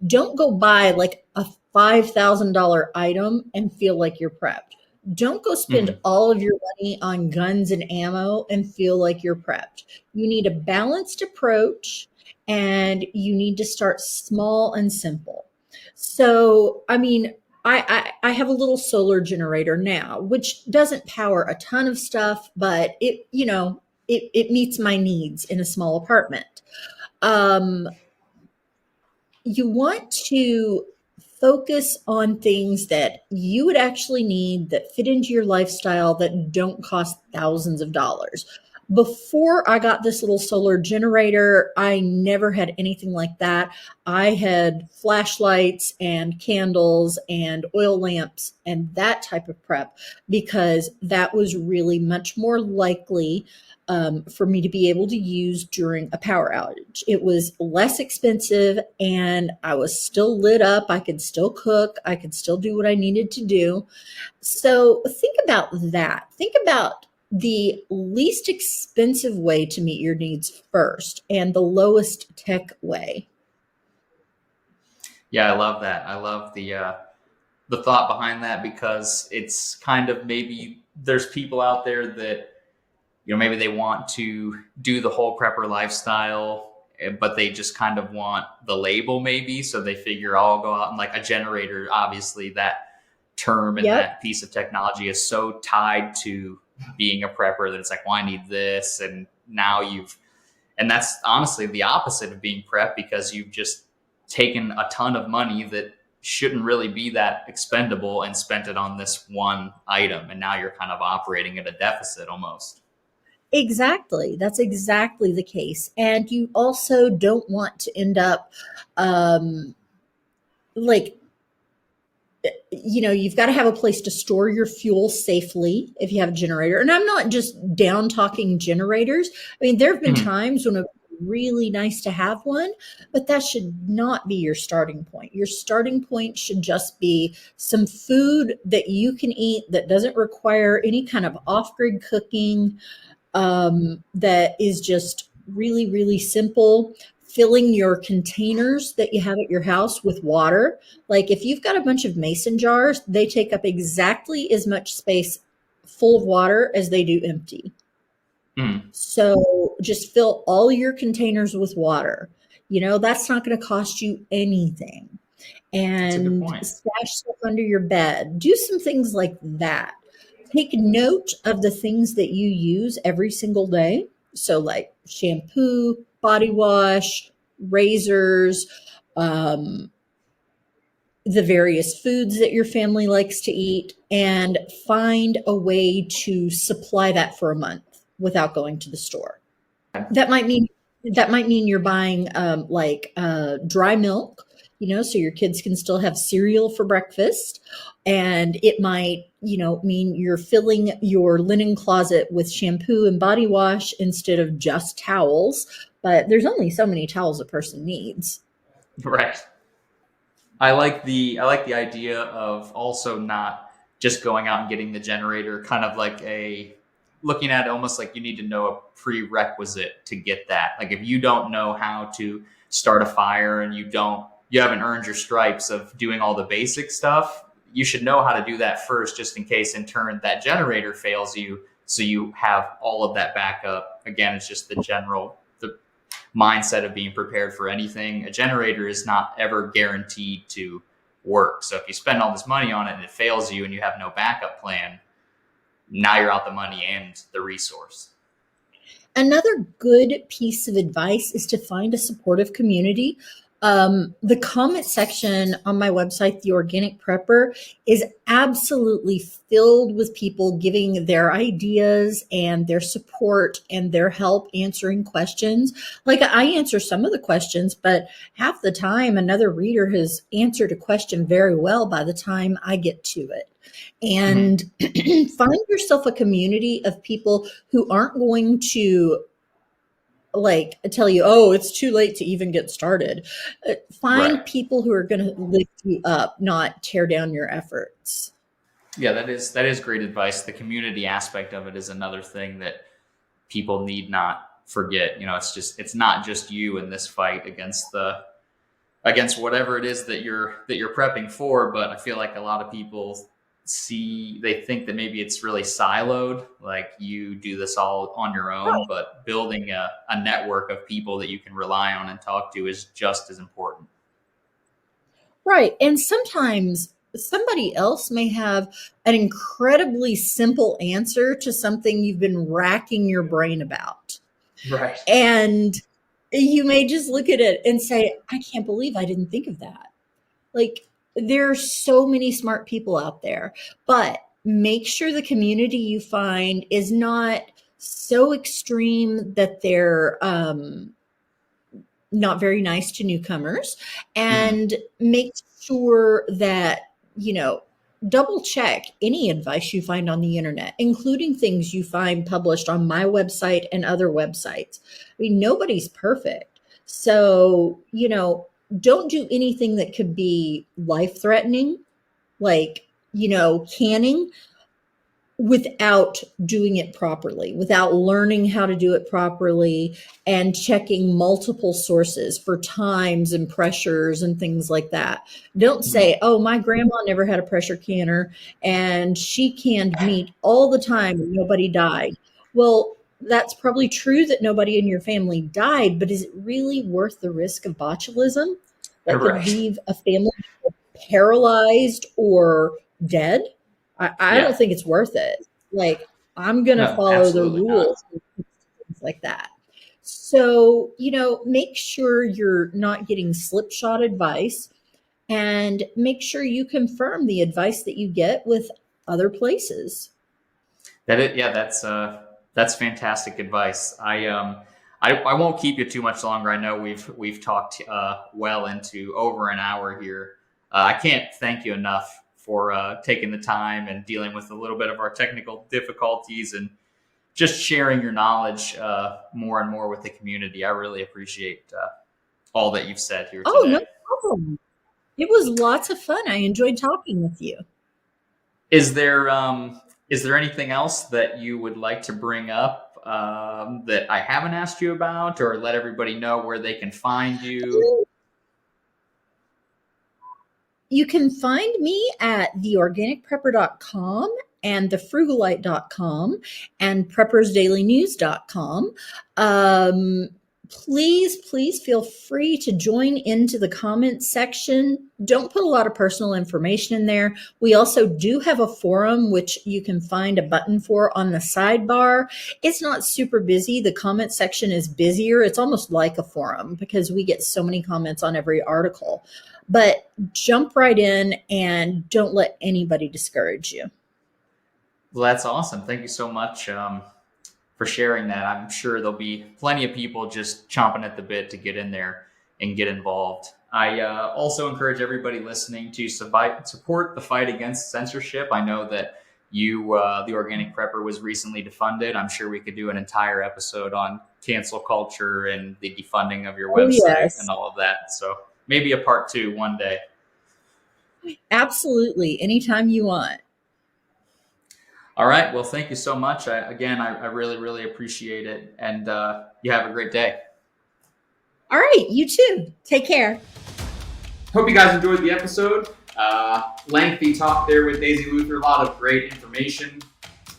Don't go buy like a $5,000 item and feel like you're prepped. Don't go spend Mhm. all of your money on guns and ammo and feel like you're prepped. You need a balanced approach and you need to start small and simple. So, I mean, I have a little solar generator now, which doesn't power a ton of stuff, but it meets my needs in a small apartment. Um, you want to focus on things that you would actually need that fit into your lifestyle that don't cost thousands of dollars. Before I got this little solar generator, I never had anything like that. I had flashlights and candles and oil lamps and that type of prep because that was really much more likely for me to be able to use during a power outage. It was less expensive and I was still lit up. I could still cook. I could still do what I needed to do. So think about that. Think about the least expensive way to meet your needs first and the lowest tech way. Yeah, I love that. I love the thought behind that, because it's kind of, maybe there's people out there that, maybe they want to do the whole prepper lifestyle, but they just kind of want the label, maybe. So they figure, I'll go out and, like, a generator, obviously that term and Yep, that piece of technology is so tied to being a prepper that it's like, well, I need this. And now and that's honestly the opposite of being prep, because you've just taken a ton of money that shouldn't really be that expendable and spent it on this one item. And now you're kind of operating at a deficit almost. exactly. That's exactly the case. And you also don't want to end up um, like you've got to have a place to store your fuel safely if you have a generator. And I'm not just down talking generators. I mean, there have been Mhm. times when it's really nice to have one, but that should not be your starting point. Your starting point should just be some food that you can eat that doesn't require any kind of off grid cooking, that is just really, really simple. Filling your containers that you have at your house with water. Like if you've got a bunch of mason jars, they take up exactly as much space full of water as they do empty. Mhm. So just fill all your containers with water. That's not going to cost you anything. That's a good And point. stash stuff under your bed. Do some things like that. Take note of the things that you use every single day. So, like shampoo, body wash, razors, um, the various foods that your family likes to eat, and find a way to supply that for a month without going to the store. That might mean that might mean you're buying dry milk, so your kids can still have cereal for breakfast. And it might, mean you're filling your linen closet with shampoo and body wash instead of just towels. But there's only so many towels a person needs. Right. I like the idea of also not just going out and getting the generator, kind of like a looking at it almost like you need to know a prerequisite to get that. Like if you don't know how to start a fire and you haven't earned your stripes of doing all the basic stuff, you should know how to do that first, just in case in turn that generator fails you, so you have all of that backup. Again, it's just the mindset of being prepared for anything. A generator is not ever guaranteed to work. So if you spend all this money on it and it fails you and you have no backup plan, now you're out the money and the resource. Another good piece of advice is to find a supportive community. The comment section on my website, The Organic Prepper, is absolutely filled with people giving their ideas and their support and their help answering questions. Like, I answer some of the questions, but half the time another reader has answered a question very well by the time I get to it. Mhm. And find yourself a community of people who aren't going to like tell you, oh, it's too late to even get started. Find Right. people who are going to lift you up, not tear down your efforts. Yeah, that is great advice. The community aspect of it is another thing that people need not forget. It's not just you in this fight against whatever it is that you're prepping for. But I feel like a lot of people they think that maybe it's really siloed, like you do this all on your own, but building a network of people that you can rely on and talk to is just as important. Right. And sometimes somebody else may have an incredibly simple answer to something you've been racking your brain about. Right. And you may just look at it and say, I can't believe I didn't think of that. Like, there are so many smart people out there, but make sure the community you find is not so extreme that they're not very nice to newcomers, Mhm. and make sure that, you know, double check any advice you find on the internet, including things you find published on my website and other websites. I mean, nobody's perfect. So, don't do anything that could be life threatening, like, canning, without doing it properly, without learning how to do it properly and checking multiple sources for times and pressures and things like that. Don't Mhm. say, oh, my grandma never had a pressure canner and she canned meat all the time and nobody died. Well, that's probably true that nobody in your family died, but is it really worth the risk of botulism that could Right. leave a family paralyzed or dead? I Yeah. don't think it's worth it. Like, I'm going to No, follow the absolutely not. rules and things like that. So, make sure you're not getting slipshod advice, and make sure you confirm the advice that you get with other places. Yeah, that's fantastic advice. I won't keep you too much longer. I know we've talked well into over an hour here. I can't thank you enough for taking the time and dealing with a little bit of our technical difficulties and just sharing your knowledge more and more with the community. I really appreciate all that you've said here Oh, no today. problem. It was lots of fun. I enjoyed talking with you. Is there is there anything else that you would like to bring up that I haven't asked you about, or let everybody know where they can find you? You can find me at theorganicprepper.com and thefrugalite.com and preppersdailynews.com. Please feel free to join into the comments section. Don't put a lot of personal information in there. We also do have a forum, which you can find a button for on the sidebar. It's not super busy. The comment section is busier. It's almost like a forum because we get so many comments on every article. But jump right in and don't let anybody discourage you. Well, that's awesome. Thank you so much for sharing that. I'm sure there'll be plenty of people just chomping at the bit to get in there and get involved. I also encourage everybody listening to support the fight against censorship. I know that the Organic Prepper, was recently defunded. I'm sure we could do an entire episode on cancel culture and the defunding of your Oh, website and yes, all of that. So maybe a part two one day. absolutely. Anytime you want. All right. Well, thank you so much. I really, really appreciate it. And you have a great day. All right, you too. Take care. Hope you guys enjoyed the episode. Lengthy talk there with Daisy Luther. A lot of great information.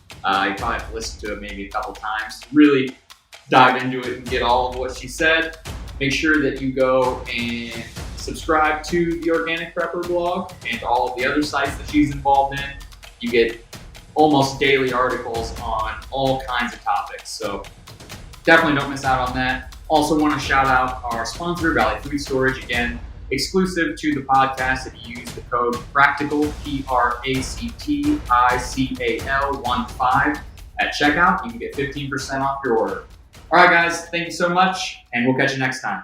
You probably have to listen to it maybe a couple times. Really dive into it and get all of what she said. Make sure that you go and subscribe to the Organic Prepper blog and all of the other sites that she's involved in. You get almost daily articles on all kinds of topics. So definitely don't miss out on that. Also want to shout out our sponsor, Valley Food Storage. Again, exclusive to the podcast. If you use the code PRACTICAL, PRACTICAL 15 at checkout, you can get 15% off your order. All right, guys, thank you so much, and we'll catch you next time.